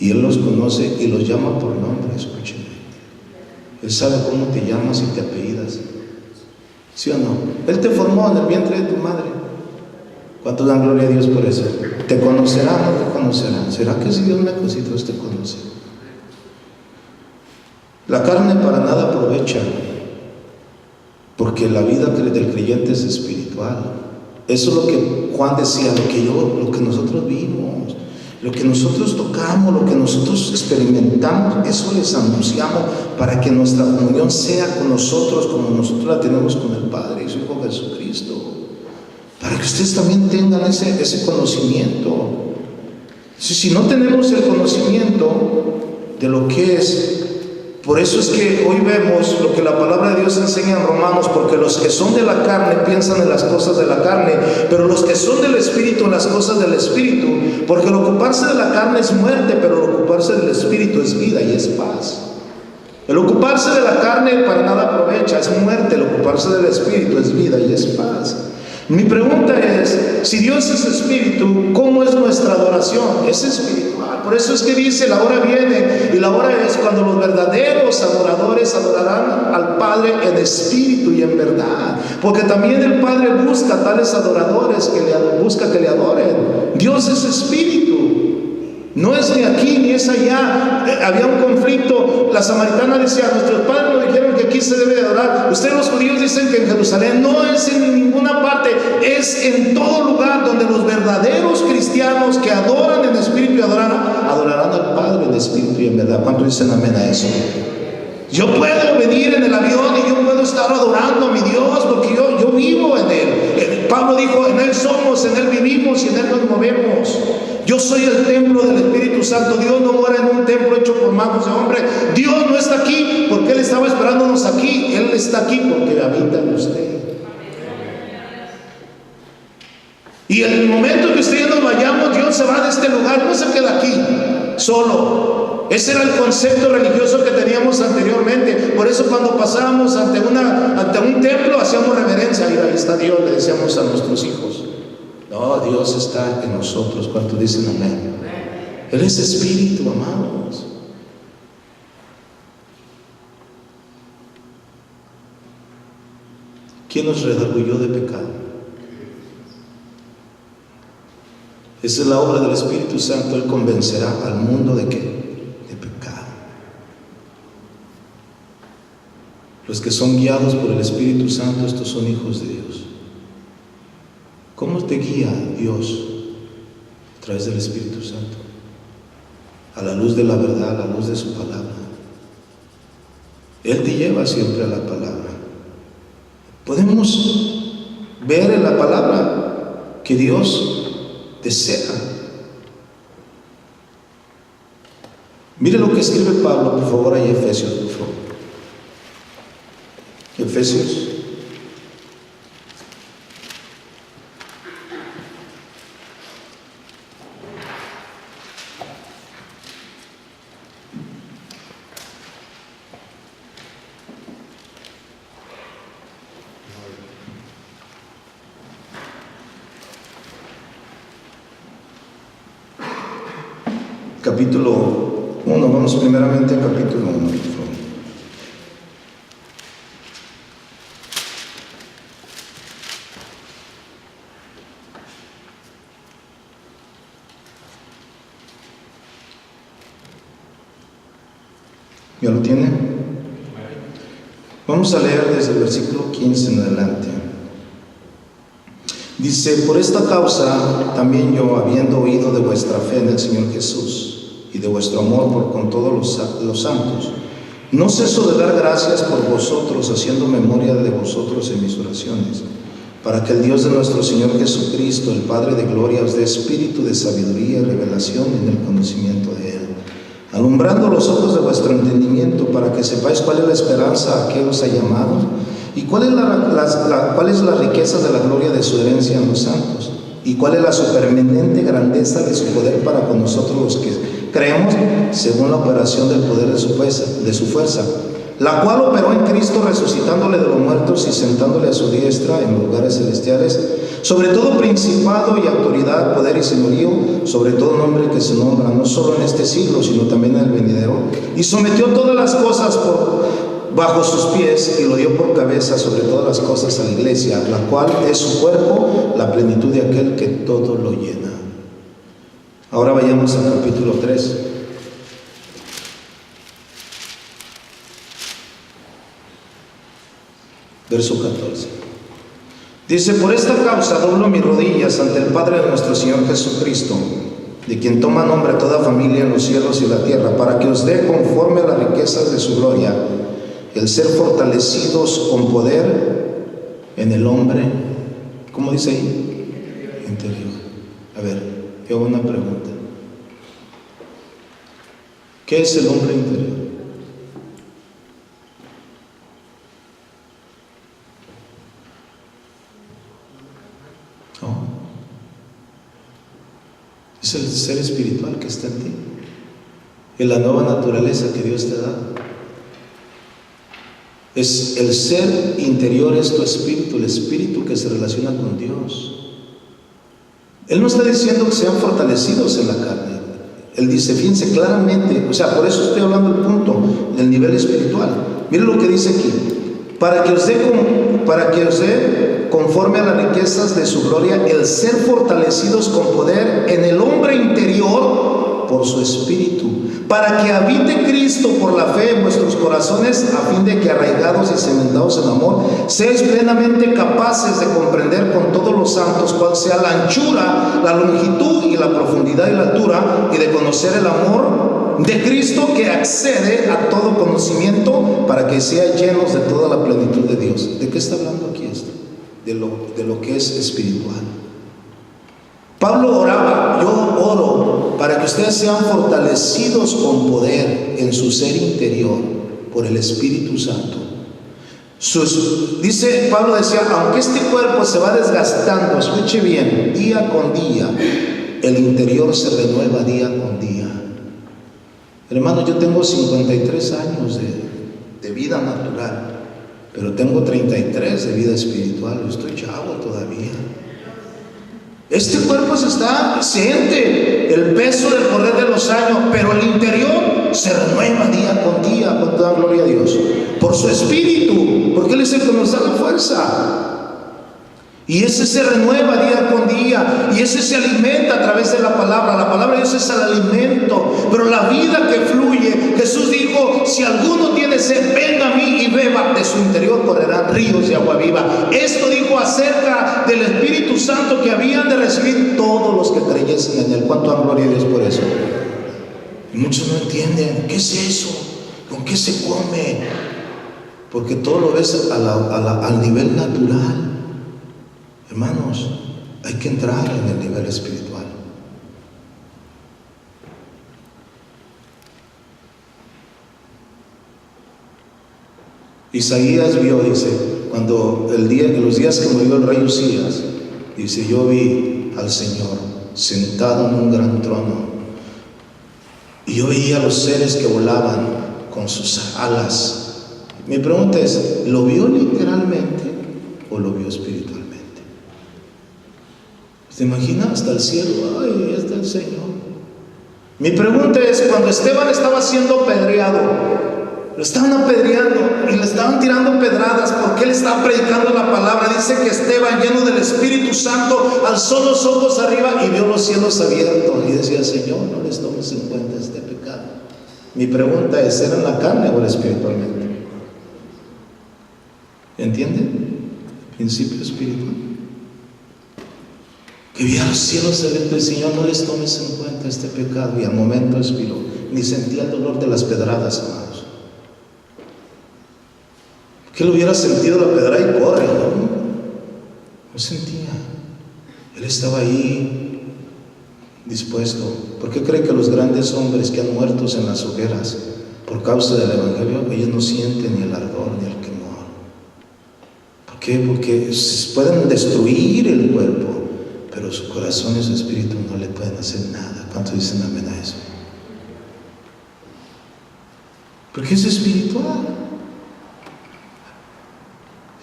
Y Él los conoce y los llama por nombre. Escúcheme. Él sabe cómo te llamas y te apellidas. ¿Sí o no? Él te formó en el vientre de tu madre. ¿Cuántos dan gloria a Dios por eso? ¿Te conocerá o no te conocerá? ¿Será que si Dios me conoce, Dios te conoce? La carne para nada aprovecha, porque la vida del creyente es espiritual. Eso es lo que Juan decía, lo que nosotros vimos, lo que nosotros tocamos, lo que nosotros experimentamos, eso les anunciamos para que nuestra comunión sea con nosotros como nosotros la tenemos con el Padre y su Hijo Jesucristo. Para que ustedes también tengan ese conocimiento. Si no tenemos el conocimiento de lo que es, por eso es que hoy vemos lo que la palabra de Dios enseña en Romanos, porque los que son de la carne piensan en las cosas de la carne, pero los que son del Espíritu en las cosas del Espíritu, porque el ocuparse de la carne es muerte, pero el ocuparse del Espíritu es vida y es paz. El ocuparse de la carne para nada aprovecha, es muerte. El ocuparse del Espíritu es vida y es paz. Mi pregunta es, si Dios es Espíritu, ¿cómo es nuestra adoración? Es espiritual. Por eso es que dice, la hora viene, y la hora es cuando los verdaderos adoradores adorarán al Padre en espíritu y en verdad. Porque también el Padre busca tales adoradores busca que le adoren. Dios es Espíritu. No es ni aquí ni es allá. Había un conflicto. La samaritana decía: nuestros padres nos dijeron que aquí se debe de adorar. Ustedes los judíos dicen que en Jerusalén. No es en ninguna parte, es en todo lugar donde los verdaderos cristianos que adoran en espíritu y adorarán al Padre en espíritu y en verdad. ¿Cuántos dicen amén a eso? Yo puedo venir en el avión y yo puedo estar adorando a mi Dios porque yo vivo en Él. Pablo dijo: en Él somos, en Él vivimos y en Él nos movemos. Yo soy el templo del Espíritu Santo. Dios no mora en un templo hecho por manos de hombre. Dios no está aquí porque Él estaba esperándonos aquí. Él está aquí porque habita en usted. Y en el momento que usted y yo nos vayamos, Dios se va de este lugar, no se queda aquí solo. Ese era el concepto religioso que teníamos anteriormente. Por eso cuando pasábamos ante un templo hacíamos reverencia. Ahí está Dios, le decíamos a nuestros hijos. No, Dios está en nosotros. ¿Cuántos dicen amén? Él es espíritu, amados. ¿Quién nos redarguyó de pecado? Esa es la obra del Espíritu Santo. Él convencerá al mundo ¿de qué? De pecado. Los que son guiados por el Espíritu Santo, estos son hijos de Dios. ¿Cómo te guía Dios? A través del Espíritu Santo, a la luz de la verdad, a la luz de su palabra. Él te lleva siempre a la palabra. Podemos ver en la palabra que Dios desea. Mire lo que escribe Pablo, por favor, ahí Efesios, por favor. Efesios. capítulo 1. Vamos primeramente al capítulo 1, por favor. ¿Ya lo tiene? Vamos a leer desde el versículo 15 en adelante. Dice: por esta causa también yo, habiendo oído de vuestra fe en el Señor Jesús y de vuestro amor con todos los santos, no ceso de dar gracias por vosotros, haciendo memoria de vosotros en mis oraciones, para que el Dios de nuestro Señor Jesucristo, el Padre de gloria, os dé espíritu de sabiduría y revelación en el conocimiento de Él, alumbrando los ojos de vuestro entendimiento, para que sepáis cuál es la esperanza a que os ha llamado, y cuál es la riqueza de la gloria de su herencia en los santos, y cuál es la supereminente grandeza de su poder para con nosotros los que creemos, según la operación del poder de su fuerza, la cual operó en Cristo, resucitándole de los muertos y sentándole a su diestra en lugares celestiales, sobre todo principado y autoridad, poder y señorío, sobre todo nombre que se nombra, no solo en este siglo, sino también en el venidero, y sometió todas las cosas bajo sus pies, y lo dio por cabeza sobre todas las cosas a la iglesia, la cual es su cuerpo, la plenitud de aquel que todo lo llena. Ahora vayamos al capítulo 3. Verso 14. Dice: por esta causa doblo mis rodillas ante el Padre de nuestro Señor Jesucristo, de quien toma nombre toda familia en los cielos y la tierra, para que os dé, conforme a las riquezas de su gloria, el ser fortalecidos con poder en el hombre, ¿cómo dice ahí? Interior. A ver, yo hago una pregunta. ¿Qué es el hombre interior? Es el ser espiritual que está en ti, es la nueva naturaleza que Dios te da. Es el ser interior, es tu espíritu, el espíritu que se relaciona con Dios. Él no está diciendo que sean fortalecidos en la carne. Él dice, fíjense claramente, o sea, por eso estoy hablando del punto, del nivel espiritual. Miren lo que dice aquí: para que os dé conforme a las riquezas de su gloria, el ser fortalecidos con poder en el hombre interior por su espíritu, para que habite Cristo por la fe en vuestros corazones, a fin de que, arraigados y cementados en amor, seáis plenamente capaces de comprender con todos los santos cuál sea la anchura, la longitud y la profundidad y la altura, y de conocer el amor de Cristo que accede a todo conocimiento, para que sean llenos de toda la plenitud de Dios. ¿De qué está hablando aquí esto? De lo que es espiritual. Pablo oraba: yo oro para que ustedes sean fortalecidos con poder en su ser interior por el Espíritu Santo. Dice Pablo, decía, aunque este cuerpo se va desgastando, escuche bien, día con día, el interior se renueva día con día. Hermano, yo tengo 53 años de vida natural, pero tengo 33 de vida espiritual. Yo estoy chavo todavía. Este cuerpo siente el peso del correr de los años, pero el interior se renueva día con día, con toda gloria a Dios, por su espíritu, porque Él es el que nos da la fuerza. Y ese se renueva día con día, y ese se alimenta a través de la palabra. La palabra de Dios es el alimento, pero la vida que fluye. Jesús dijo, si alguno tiene sed, venga a mí y beba, de su interior correrán ríos de agua viva. Esto dijo acerca del Espíritu Santo que habían de recibir todos los que creyesen en Él. ¿Cuánto dan gloria a Dios por eso? Y muchos no entienden, ¿qué es eso? ¿Con qué se come? Porque todo lo ves al nivel natural. Hermanos, hay que entrar en el nivel espiritual. Isaías vio, dice, en los días que murió el rey Usías, dice, yo vi al Señor sentado en un gran trono, y yo veía a los seres que volaban con sus alas. Mi pregunta es, ¿lo vio literalmente o lo vio espiritualmente? ¿Se imagina hasta el cielo? Ay, ahí está el Señor. Mi pregunta es, cuando Esteban estaba siendo apedreado, lo estaban apedreando y le estaban tirando pedradas porque él estaba predicando la palabra. Dice que Esteban, lleno del Espíritu Santo, alzó los ojos arriba y vio los cielos abiertos y decía: Señor, no les tomes en cuenta este pecado. Mi pregunta es, ¿era en la carne o espiritualmente? ¿Entienden? Principio espiritual. Que vio los cielos abiertos y Señor, no les tomes en cuenta este pecado. Y al momento expiró. Ni sentía el dolor de las pedradas, amados. Que él hubiera sentido la pedrada y corre, no sentía. Él estaba ahí dispuesto. ¿Por qué cree que los grandes hombres que han muerto en las hogueras por causa del Evangelio, ellos no sienten ni el ardor ni el quemor? ¿Por qué? Porque pueden destruir el cuerpo, pero su corazón y su espíritu no le pueden hacer nada. ¿Cuántos dicen amén a eso? Porque es espiritual.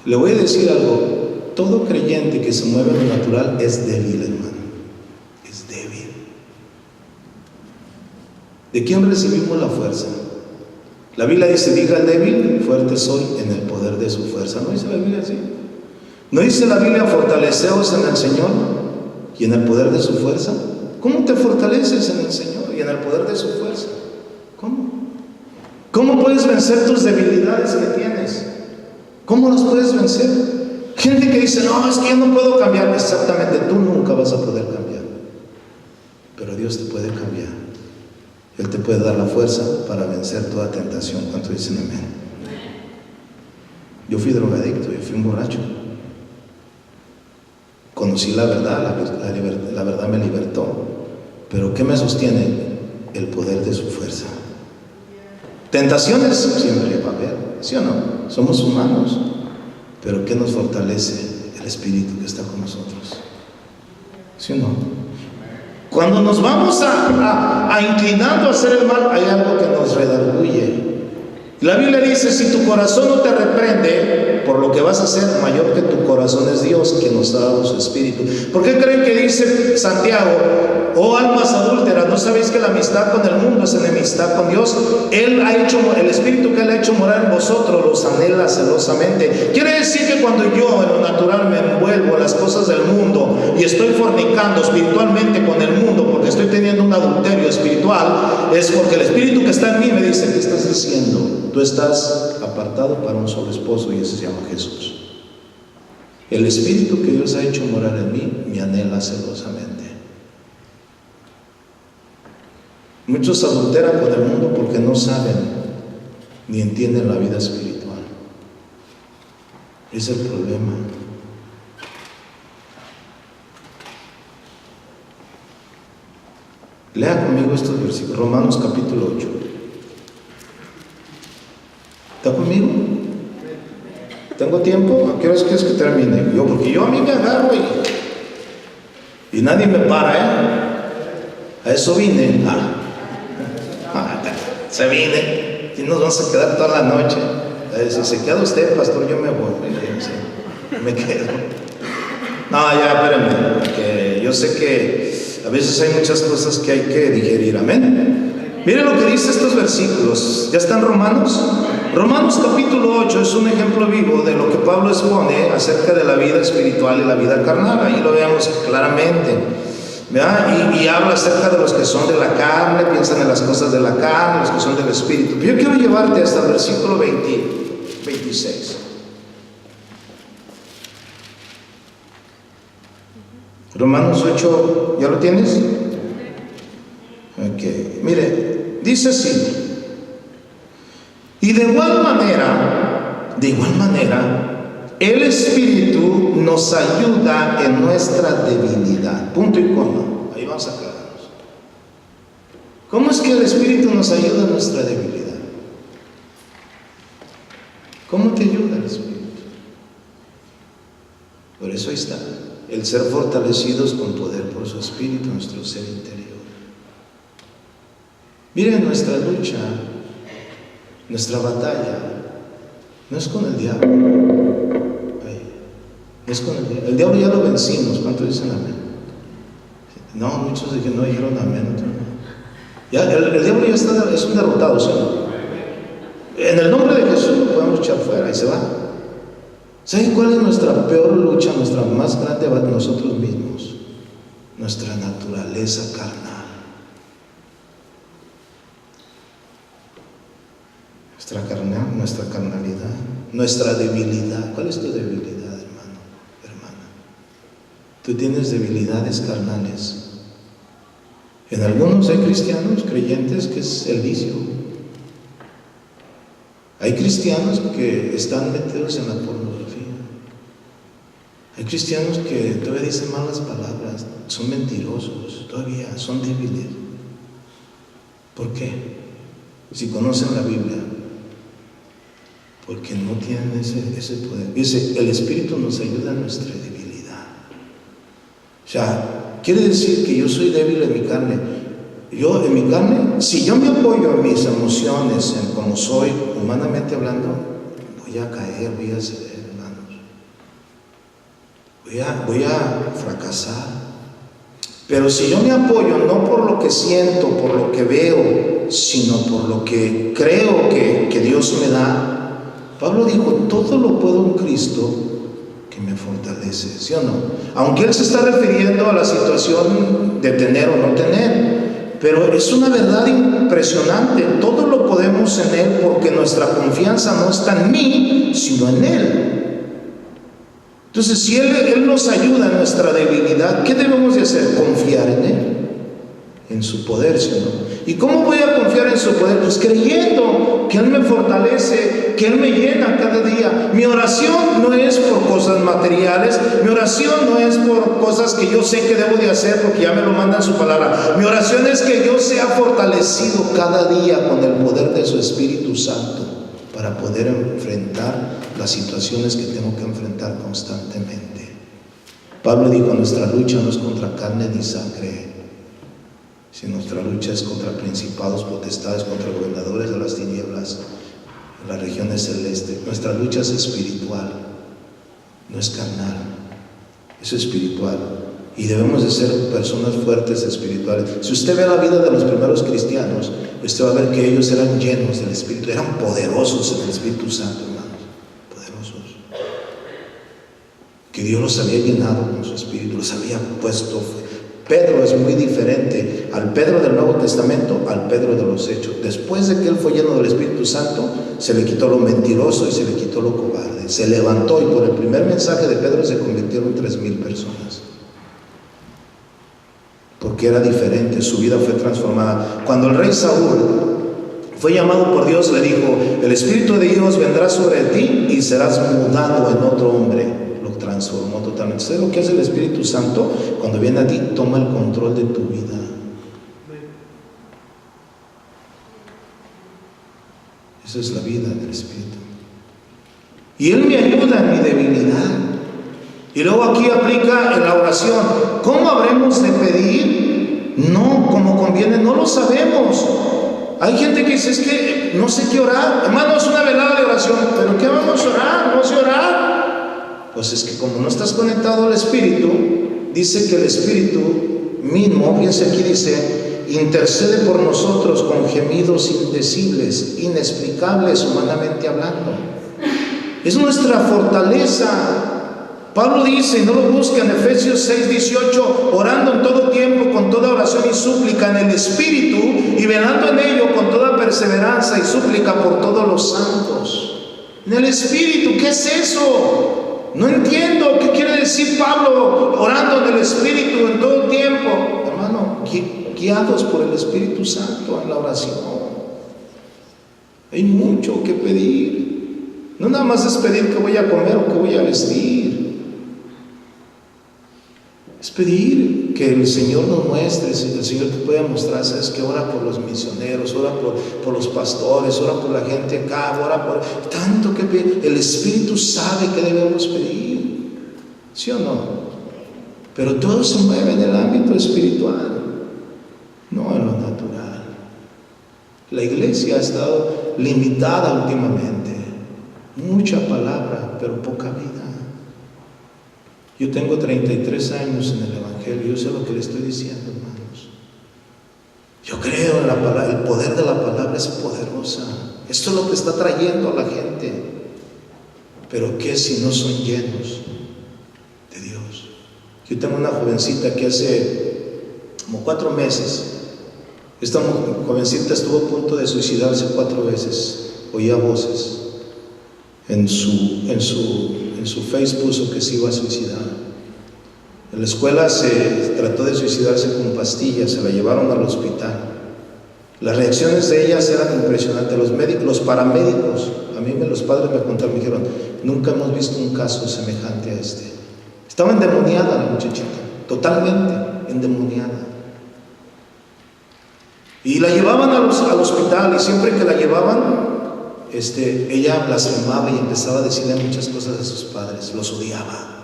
Le voy a decir algo: todo creyente que se mueve en lo natural es débil, hermano. Es débil. ¿De quién recibimos la fuerza? La Biblia dice: diga el débil, fuerte soy en el poder de su fuerza. ¿No dice la Biblia así? ¿No dice la Biblia: fortaleceos en el Señor y en el poder de su fuerza? ¿Cómo te fortaleces en el Señor y en el poder de su fuerza? ¿Cómo? ¿Cómo puedes vencer tus debilidades que tienes? ¿Cómo las puedes vencer? Gente que dice: no, es que yo no puedo cambiar. Exactamente, tú nunca vas a poder cambiar, pero Dios te puede cambiar. Él te puede dar la fuerza para vencer toda tentación. ¿Cuántos dicen amén? Yo fui drogadicto, yo fui un borracho. Conocí la verdad, la verdad me libertó. Pero ¿qué me sostiene? El poder de su fuerza. Tentaciones siempre va a haber, ¿sí o no? Somos humanos, pero ¿qué nos fortalece? El Espíritu que está con nosotros, ¿sí o no? Cuando nos vamos a inclinando a hacer el mal, hay algo que nos redarguye. La Biblia dice: si tu corazón no te reprende por lo que vas a hacer, mayor que tu corazón es Dios, que nos ha dado su Espíritu. ¿Por qué creen que dice Santiago: oh almas adúlteras, ¿no sabéis que la amistad con el mundo es enemistad con Dios? El Espíritu que Él ha hecho morar en vosotros los anhela celosamente. Quiere decir que cuando yo en lo natural me envuelvo en las cosas del mundo y estoy fornicando espiritualmente con el mundo, porque estoy teniendo un adulterio espiritual, es porque el Espíritu que está en mí me dice: ¿qué estás haciendo? Tú estás apartado para un solo esposo, y ese se llama Jesús. El Espíritu que Dios ha hecho morar en mí me anhela celosamente. Muchos adulteran con el mundo porque no saben ni entienden la vida espiritual. Es el problema. Lea conmigo estos versículos. Romanos capítulo 8. ¿Está conmigo? ¿Tengo tiempo? ¿A qué hora quieres que termine? Porque yo a mí me agarro y nadie me para, A eso vine. Se vine. Y nos vamos a quedar toda la noche. Si se queda usted, pastor, yo me voy. Me quedo. No, ya, espérenme. Porque yo sé que a veces hay muchas cosas que hay que digerir. Amén. Miren lo que dice estos versículos. ¿Ya están Romanos? Romanos capítulo 8 es un ejemplo vivo de lo que Pablo expone acerca de la vida espiritual y la vida carnal. Ahí lo vemos claramente, ¿verdad? Y habla acerca de los que son de la carne, piensan en las cosas de la carne, los que son del espíritu. Pero yo quiero llevarte hasta el versículo 26. Romanos 8, ¿ya lo tienes? Ok, mire, dice así: y de igual manera, el Espíritu nos ayuda en nuestra debilidad. Punto y coma. Ahí vamos a aclararnos. ¿Cómo es que el Espíritu nos ayuda en nuestra debilidad? ¿Cómo te ayuda el Espíritu? Por eso ahí está: el ser fortalecidos con poder por su Espíritu en nuestro ser interior. Miren, nuestra lucha, nuestra batalla, no es con el diablo. Es con el diablo. El diablo ya lo vencimos. ¿Cuántos dicen amén? No, muchos no dijeron amén. Ya, el diablo ya es un derrotado, ¿sí? En el nombre de Jesús lo podemos echar fuera y se va. ¿Saben cuál es nuestra peor lucha, nuestra más grande? Nosotros mismos, nuestra naturaleza carnal. Nuestra carnalidad, nuestra debilidad. ¿Cuál es tu debilidad, hermano, hermana? Tú tienes debilidades carnales. En algunos hay cristianos creyentes que es el vicio. Hay cristianos que están metidos en la pornografía. Hay cristianos que todavía dicen malas palabras, son mentirosos, todavía son débiles. ¿Por qué? Si conocen la Biblia, porque no tienen ese poder. Dice, el Espíritu nos ayuda en nuestra debilidad. O sea, quiere decir que yo soy débil en mi carne. Yo en mi carne, si yo me apoyo en mis emociones, en cómo soy, humanamente hablando, voy a caer, voy a ceder, hermanos. Voy a fracasar. Pero si yo me apoyo no por lo que siento, por lo que veo, sino por lo que creo que Dios me da, Pablo dijo, todo lo puedo en Cristo que me fortalece, ¿sí o no? Aunque él se está refiriendo a la situación de tener o no tener, pero es una verdad impresionante. Todo lo podemos en él porque nuestra confianza no está en mí, sino en él. Entonces, si él nos ayuda en nuestra debilidad, ¿qué debemos de hacer? Confiar en él, en su poder, ¿sí o no? ¿Y cómo voy a confiar en su poder? Pues creyendo que él me fortalece, que él me llena cada día. Mi oración no es por cosas materiales, mi oración no es por cosas que yo sé que debo de hacer porque ya me lo manda en su palabra. Mi oración es que yo sea fortalecido cada día con el poder de su Espíritu Santo para poder enfrentar las situaciones que tengo que enfrentar constantemente. Pablo dijo, nuestra lucha no es contra carne ni sangre, si nuestra lucha es contra principados, potestades, contra gobernadores de las tinieblas, en las regiones celestes. Nuestra lucha es espiritual, no es carnal, es espiritual. Y debemos de ser personas fuertes espirituales. Si usted ve la vida de los primeros cristianos, usted va a ver que ellos eran llenos del Espíritu, eran poderosos en el Espíritu Santo, hermanos, poderosos. Que Dios los había llenado con su Espíritu, los había puesto. Pedro es muy diferente al Pedro del Nuevo Testamento al Pedro de los Hechos. Después de que él fue lleno del Espíritu Santo, se le quitó lo mentiroso y se le quitó lo cobarde. Se levantó y por el primer mensaje de Pedro se convirtieron 3,000 personas. Porque era diferente, su vida fue transformada. Cuando el rey Saúl fue llamado por Dios, le dijo, el Espíritu de Dios vendrá sobre ti y serás mudado en otro hombre. Transformó totalmente. ¿Sabes lo que hace el Espíritu Santo? Cuando viene a ti, toma el control de tu vida. Esa es la vida del Espíritu. Y Él me ayuda en mi debilidad. Y luego aquí aplica en la oración. ¿Cómo habremos de pedir? No, como conviene, no lo sabemos. Hay gente que dice, es que no sé qué orar. Hermano, es una velada de oración. ¿Pero qué vamos a orar? No sé orar. Pues es que como no estás conectado al Espíritu, dice que el Espíritu mismo, fíjense aquí dice, intercede por nosotros con gemidos indecibles, inexplicables humanamente hablando. Es nuestra fortaleza. Pablo dice, no lo busquen, Efesios 6:18, orando en todo tiempo, con toda oración y súplica en el Espíritu, y velando en ello con toda perseverancia y súplica por todos los santos. En el Espíritu, ¿qué es eso? No entiendo qué quiere decir Pablo orando en el Espíritu en todo tiempo. Hermano, guiados por el Espíritu Santo en la oración. Hay mucho que pedir. No nada más es pedir que voy a comer o que voy a vestir. Es pedir que el Señor nos muestre. Si el Señor te puede mostrar, sabes que ora por los misioneros, ora por los pastores, ora por la gente acá, ora por tanto que pedir. El Espíritu sabe que debemos pedir, ¿sí o no? Pero todo se mueve en el ámbito espiritual, no en lo natural. La iglesia ha estado limitada últimamente, mucha palabra, pero poca vida. Yo tengo 33 años en el Evangelio, yo sé lo que le estoy diciendo, hermanos. Yo creo en la palabra, el poder de la palabra es poderosa. Esto es lo que está trayendo a la gente. Pero ¿qué si no son llenos de Dios? Yo tengo una jovencita que hace como 4 meses, esta jovencita estuvo a punto de suicidarse 4 veces. Oía voces. En su Facebook puso que se iba a suicidar. En la escuela se trató de suicidarse con pastillas, se la llevaron al hospital. Las reacciones de ellas eran impresionantes. Los médicos, los paramédicos, los padres me contaron, me dijeron, nunca hemos visto un caso semejante a este. Estaba endemoniada la muchachita, totalmente endemoniada. Y la llevaban al hospital, y siempre que la llevaban, ella blasfemaba y empezaba a decirle muchas cosas a sus padres, los odiaba.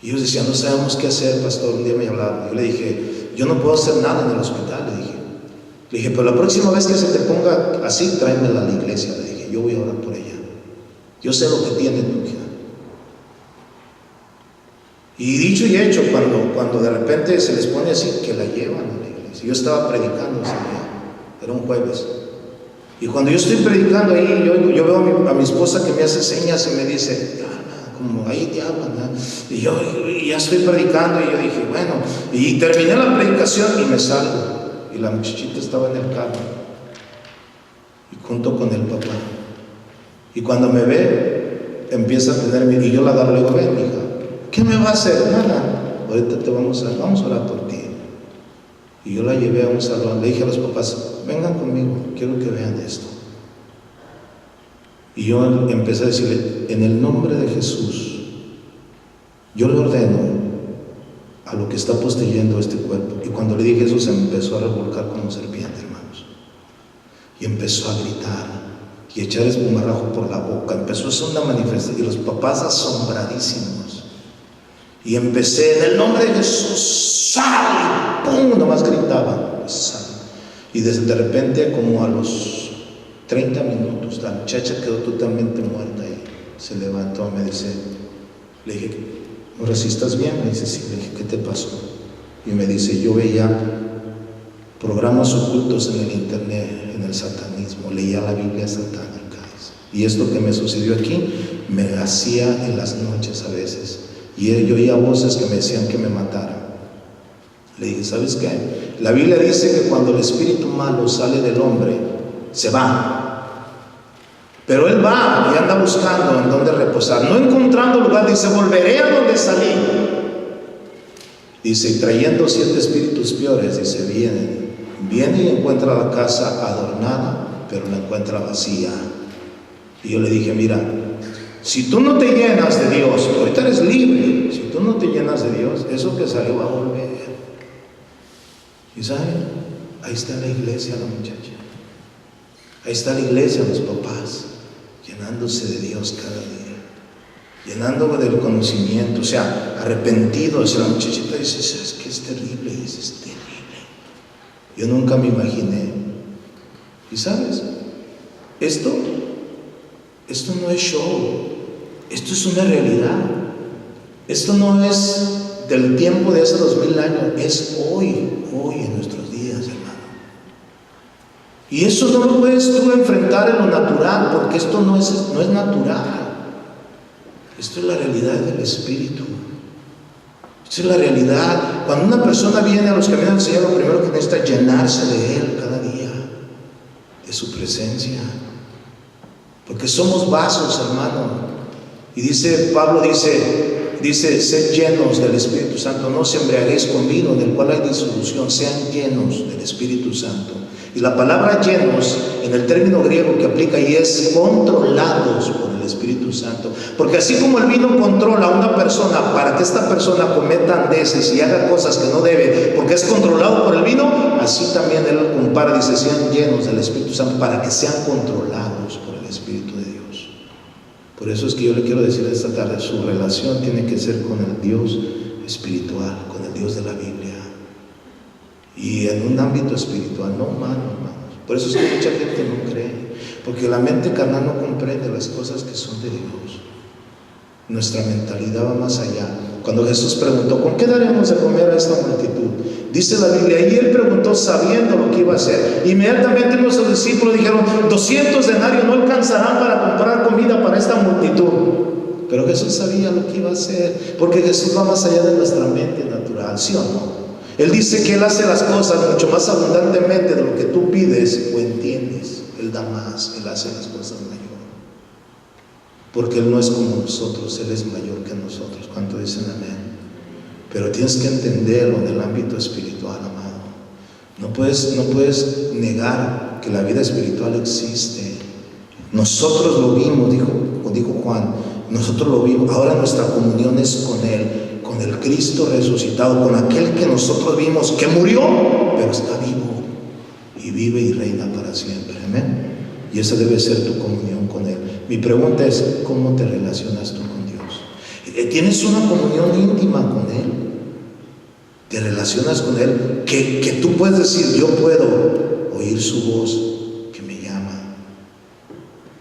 Y ellos decían, no sabemos qué hacer, pastor. Un día me hablaron, yo le dije, yo no puedo hacer nada en el hospital, le dije, pero la próxima vez que se te ponga así, tráemela a la iglesia, le dije, yo voy a orar por ella, yo sé lo que tiene tu hija. Y dicho y hecho, cuando de repente se les pone así, que la llevan a la iglesia. Yo estaba predicando ese día, era un jueves, y cuando yo estoy predicando ahí, yo veo a mi esposa que me hace señas y me dice, como ahí te hablan, ¿no? Y yo ya estoy predicando, y yo dije, bueno, y terminé la predicación y me salgo, y la muchachita estaba en el carro y junto con el papá, y cuando me ve empieza a tener miedo, y yo la agarro, le digo, ven hija, ¿qué me va a hacer? Nada, ahorita vamos a orar por ti. Y yo la llevé a un salón, le dije a los papás, vengan conmigo, quiero que vean esto. Y yo empecé a decirle, en el nombre de Jesús, yo le ordeno a lo que está poseyendo este cuerpo. Y cuando le dije eso, se empezó a revolcar como serpiente, hermanos. Y empezó a gritar y echar espumarrajo por la boca. Empezó a hacer una manifestación, y los papás asombradísimos. Y empecé, en el nombre de Jesús, sal, ¡pum! Nomás gritaba, sal. Y de repente, como a los 30 minutos, la muchacha quedó totalmente muerta y se levantó, me dice, le dije, ¿ahora sí estás bien? Me dice, sí. Le dije, ¿qué te pasó? Y me dice, yo veía programas ocultos en el internet, en el satanismo, leía la Biblia satánica, y esto que me sucedió aquí me hacía en las noches a veces, y yo oía voces que me decían que me matara. Le dije, ¿sabes qué? La Biblia dice que cuando el espíritu malo sale del hombre, se va, pero él va y anda buscando en donde reposar, no encontrando lugar, dice, volveré a donde salí, dice, y trayendo 7 espíritus peores, dice, viene y encuentra la casa adornada, pero la encuentra vacía. Y yo le dije, mira, si tú no te llenas de Dios, ahorita eres libre, si tú no te llenas de Dios, eso que salió va a volver. Y saben, ahí está la iglesia, la muchacha. Ahí está la iglesia, los papás, llenándose de Dios cada día, llenándome del conocimiento, o sea, arrepentidos. La muchachita dice, es que es terrible, dice, es terrible. Yo nunca me imaginé. Y sabes, esto no es show, esto es una realidad. Esto no es del tiempo de hace 2000 años, es hoy en nuestros días, hermano. Y eso no lo puedes tú enfrentar en lo natural, porque esto no es natural. Esto es la realidad del Espíritu. Esto es la realidad. Cuando una persona viene a los caminos del Señor, lo primero que necesita es llenarse de Él cada día, de su presencia. Porque somos vasos, hermano. Y Pablo dice, sed llenos del Espíritu Santo, no se embriaguéis con vino, del cual hay disolución, sean llenos del Espíritu Santo. Y la palabra llenos, en el término griego que aplica ahí, es controlados por el Espíritu Santo. Porque así como el vino controla a una persona para que esta persona cometa andeses y haga cosas que no debe, porque es controlado por el vino, así también él lo compara, dice, sean llenos del Espíritu Santo para que sean controlados por el Espíritu de Dios. Por eso es que yo le quiero decir esta tarde, su relación tiene que ser con el Dios espiritual, con el Dios de la Biblia. Y en un ámbito espiritual, no humano, hermanos. Por eso es que mucha gente no cree, porque la mente carnal no comprende las cosas que son de Dios. Nuestra mentalidad va más allá. cuando Jesús preguntó: ¿con qué daremos de comer a esta multitud? Dice la Biblia, y él preguntó sabiendo lo que iba a hacer. Inmediatamente nuestros discípulos dijeron: 200 denarios no alcanzarán para comprar comida para esta multitud. Pero Jesús sabía lo que iba a hacer, porque Jesús va más allá de nuestra mente natural, ¿sí o no? Él dice que Él hace las cosas mucho más abundantemente de lo que tú pides o entiendes. Él da más, Él hace las cosas mejor, porque Él no es como nosotros, Él es mayor que nosotros. ¿Cuánto dicen amén? Pero tienes que entenderlo en el ámbito espiritual, amado. No puedes negar que la vida espiritual existe. Nosotros lo vimos, dijo Juan, nosotros lo vimos. Ahora nuestra comunión es con Él, con el Cristo resucitado, con aquel que nosotros vimos, que murió, pero está vivo y vive y reina para siempre. Amén. Y esa debe ser tu comunión con Él. Mi pregunta es: ¿cómo te relacionas tú con Dios? ¿Tienes una comunión íntima con Él? ¿Te relacionas con Él? Que tú puedes decir: yo puedo oír su voz que me llama,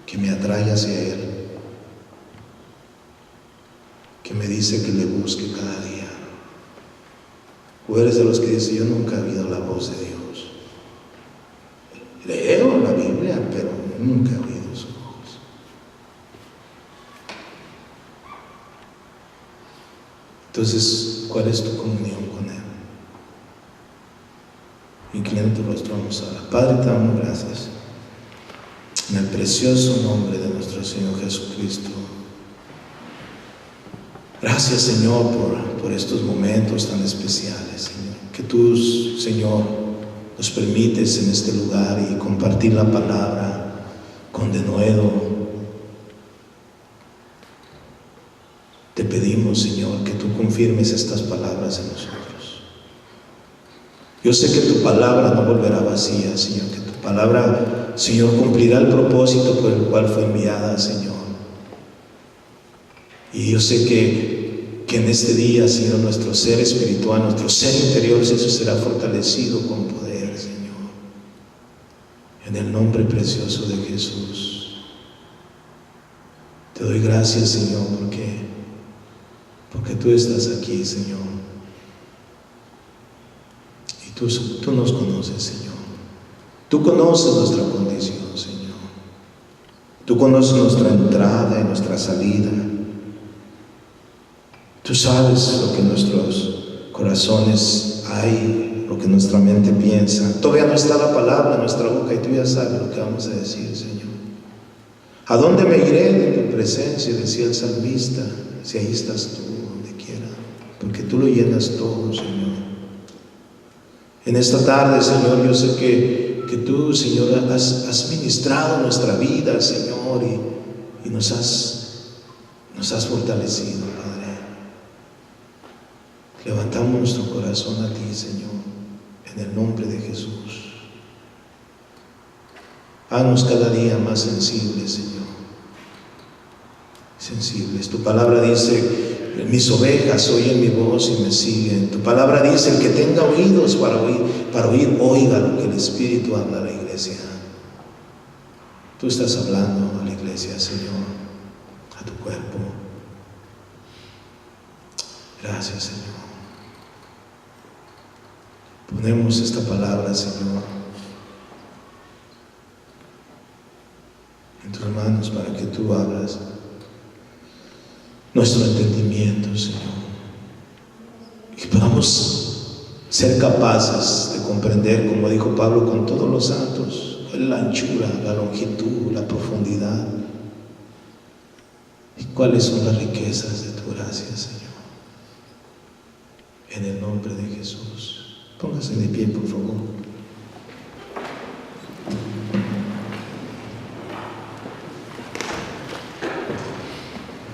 que me atrae hacia Él, que me dice que le busque cada día. ¿O eres de los que dice: yo nunca he oído la voz de Dios? Leo la Biblia, pero nunca he oído su voz. Entonces, ¿cuál es tu comunión con Él? Inclina tu rostro, vamos a orar. Padre, te damos gracias en el precioso nombre de nuestro Señor Jesucristo. Gracias, Señor, por estos momentos tan especiales, Señor, que tú, Señor, nos permites en este lugar y compartir la palabra con denuedo. Te pedimos, Señor, que tú confirmes estas palabras en nosotros. Yo sé que tu palabra no volverá vacía, Señor, que tu palabra, Señor, cumplirá el propósito por el cual fue enviada, Señor. Y yo sé que en este día, Señor, nuestro ser espiritual, nuestro ser interior, eso será fortalecido con poder, Señor. En el nombre precioso de Jesús. Te doy gracias, Señor, porque tú estás aquí, Señor. Tú nos conoces, Señor. Tú conoces nuestra condición, Señor. Tú conoces nuestra entrada y nuestra salida. Tú sabes lo que en nuestros corazones hay, lo que nuestra mente piensa. Todavía no está la palabra en nuestra boca y tú ya sabes lo que vamos a decir, Señor. ¿A dónde me iré de tu presencia?, decía el salmista. Si ahí estás tú, donde quiera, porque tú lo llenas todo, Señor. En esta tarde, Señor, yo sé que tú, Señor, has ministrado nuestra vida, Señor, y nos has fortalecido, Padre. Levantamos nuestro corazón a ti, Señor, en el nombre de Jesús. Haznos cada día más sensibles, Señor. Sensibles. Tu palabra dice: mis ovejas oyen mi voz y me siguen. Tu palabra dice: el que tenga oídos para oír, oiga lo que el Espíritu habla a la iglesia. Tú estás hablando a la iglesia, Señor, a tu cuerpo. Gracias, Señor. Ponemos esta palabra, Señor, en tus manos para que tú abras nuestro entendimiento, Señor, y podamos ser capaces de comprender, como dijo Pablo, con todos los santos, la anchura, la longitud, la profundidad, y cuáles son las riquezas de tu gracia, Señor. En el nombre de Jesús. Póngase de pie, por favor.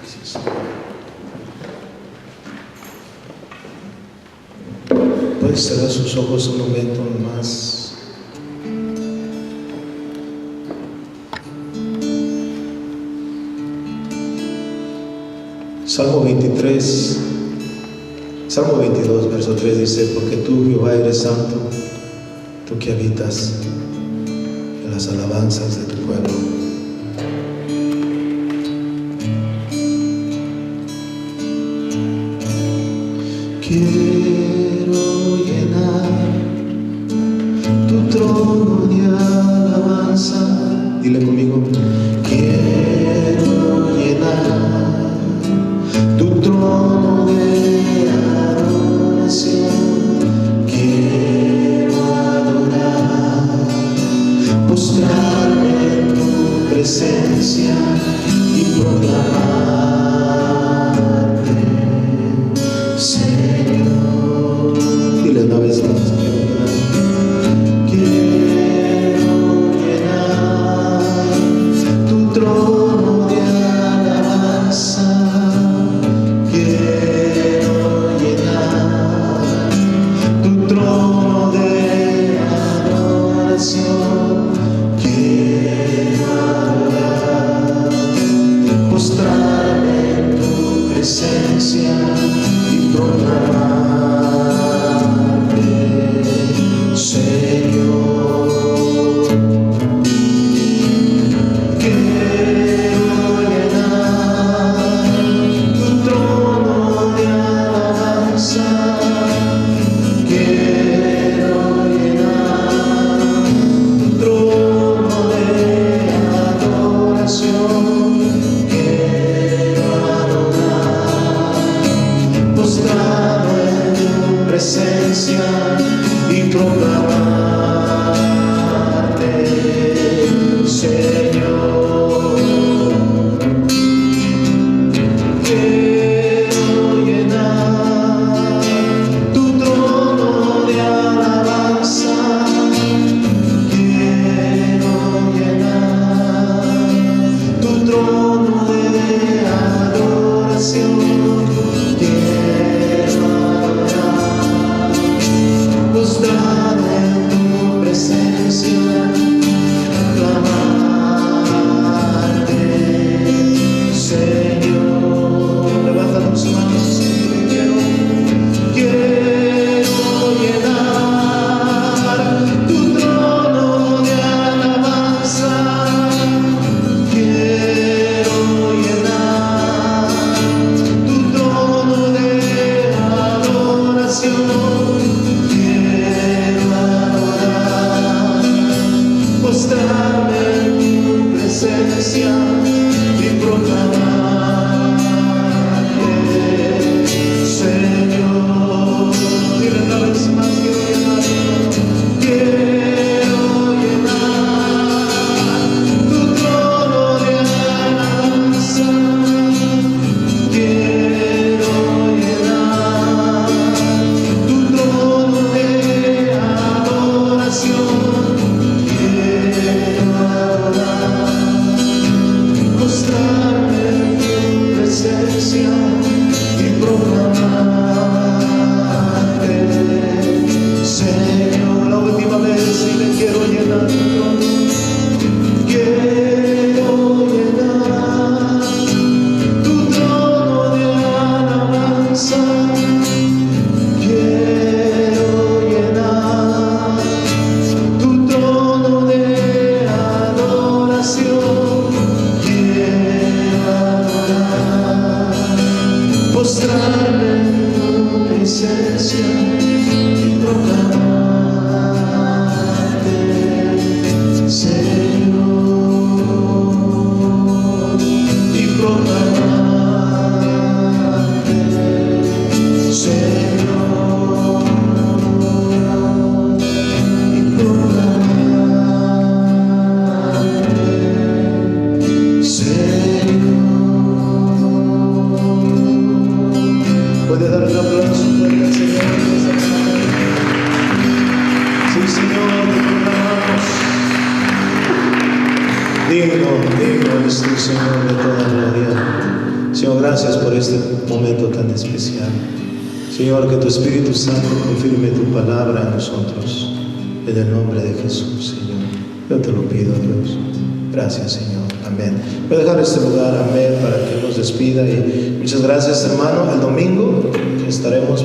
Gracias. Puede cerrar sus ojos un momento más. Salmo 23, Salmo 22, verso 3 dice: porque tú, Jehová, eres santo, tú que habitas en las alabanzas de tu pueblo. Quiero llenar tu trono de alabanza. Dile conmigo. Quiero llenar tu trono de adoración. Quiero adorar, postrarme en tu presencia y proclamarte, Señor. Dile una vez más. Quiero llenar tu trono de alabanza. Quiero llenar tu trono de adoración. Quiero adorar, postrarme en tu presencia y proclamarte, Señor. Quiero llenar tu trono de alabanza. Quiero llenar tu trono de adoración. Quiero adorar, postrado en tu presencia y proclamarte, Señor. Quiero llenar tu trono de alabanza. Quiero llenar tu trono de adoración. Quiero adorar, postrado en tu presencia, clamarte, Señor. Levanta tus manos. Quiero llenar tu trono de alabanza. Quiero llenar tu trono de adoración. Quiero adorar, postrarme en tu presencia y proclamarte, Señor. Dile una vez más. Quiero llenar tu trono de alabanza. Quiero llenar tu trono de adoración. Quiero adorar, mostrarme en tu presencia y proclamarte, Señor. La última vez y le quiero llenar tu trono. Quiero llenar tu trono de alabanza. Quiero llenar tu trono de adoración. Quiero adorar, postrarme en tu presencia y proclamarte, Señor. Y proclamarte, Señor. Y proclamarte, Señor. Puede dar un aplauso fuerte al Señor. Sí, Señor, te proclamamos. Digno es tu Señor de toda gloria. Señor, gracias por este momento tan especial. Señor, que tu Espíritu Santo confirme tu palabra en nosotros. En el nombre de Jesús, Señor. Yo te lo pido, Dios. Gracias, Señor. Amén. Voy a dejar este lugar, amén, para que nos despida. Y muchas gracias, hermano. El domingo estaremos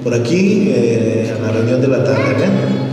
por aquí, en la reunión de la tarde. Amén.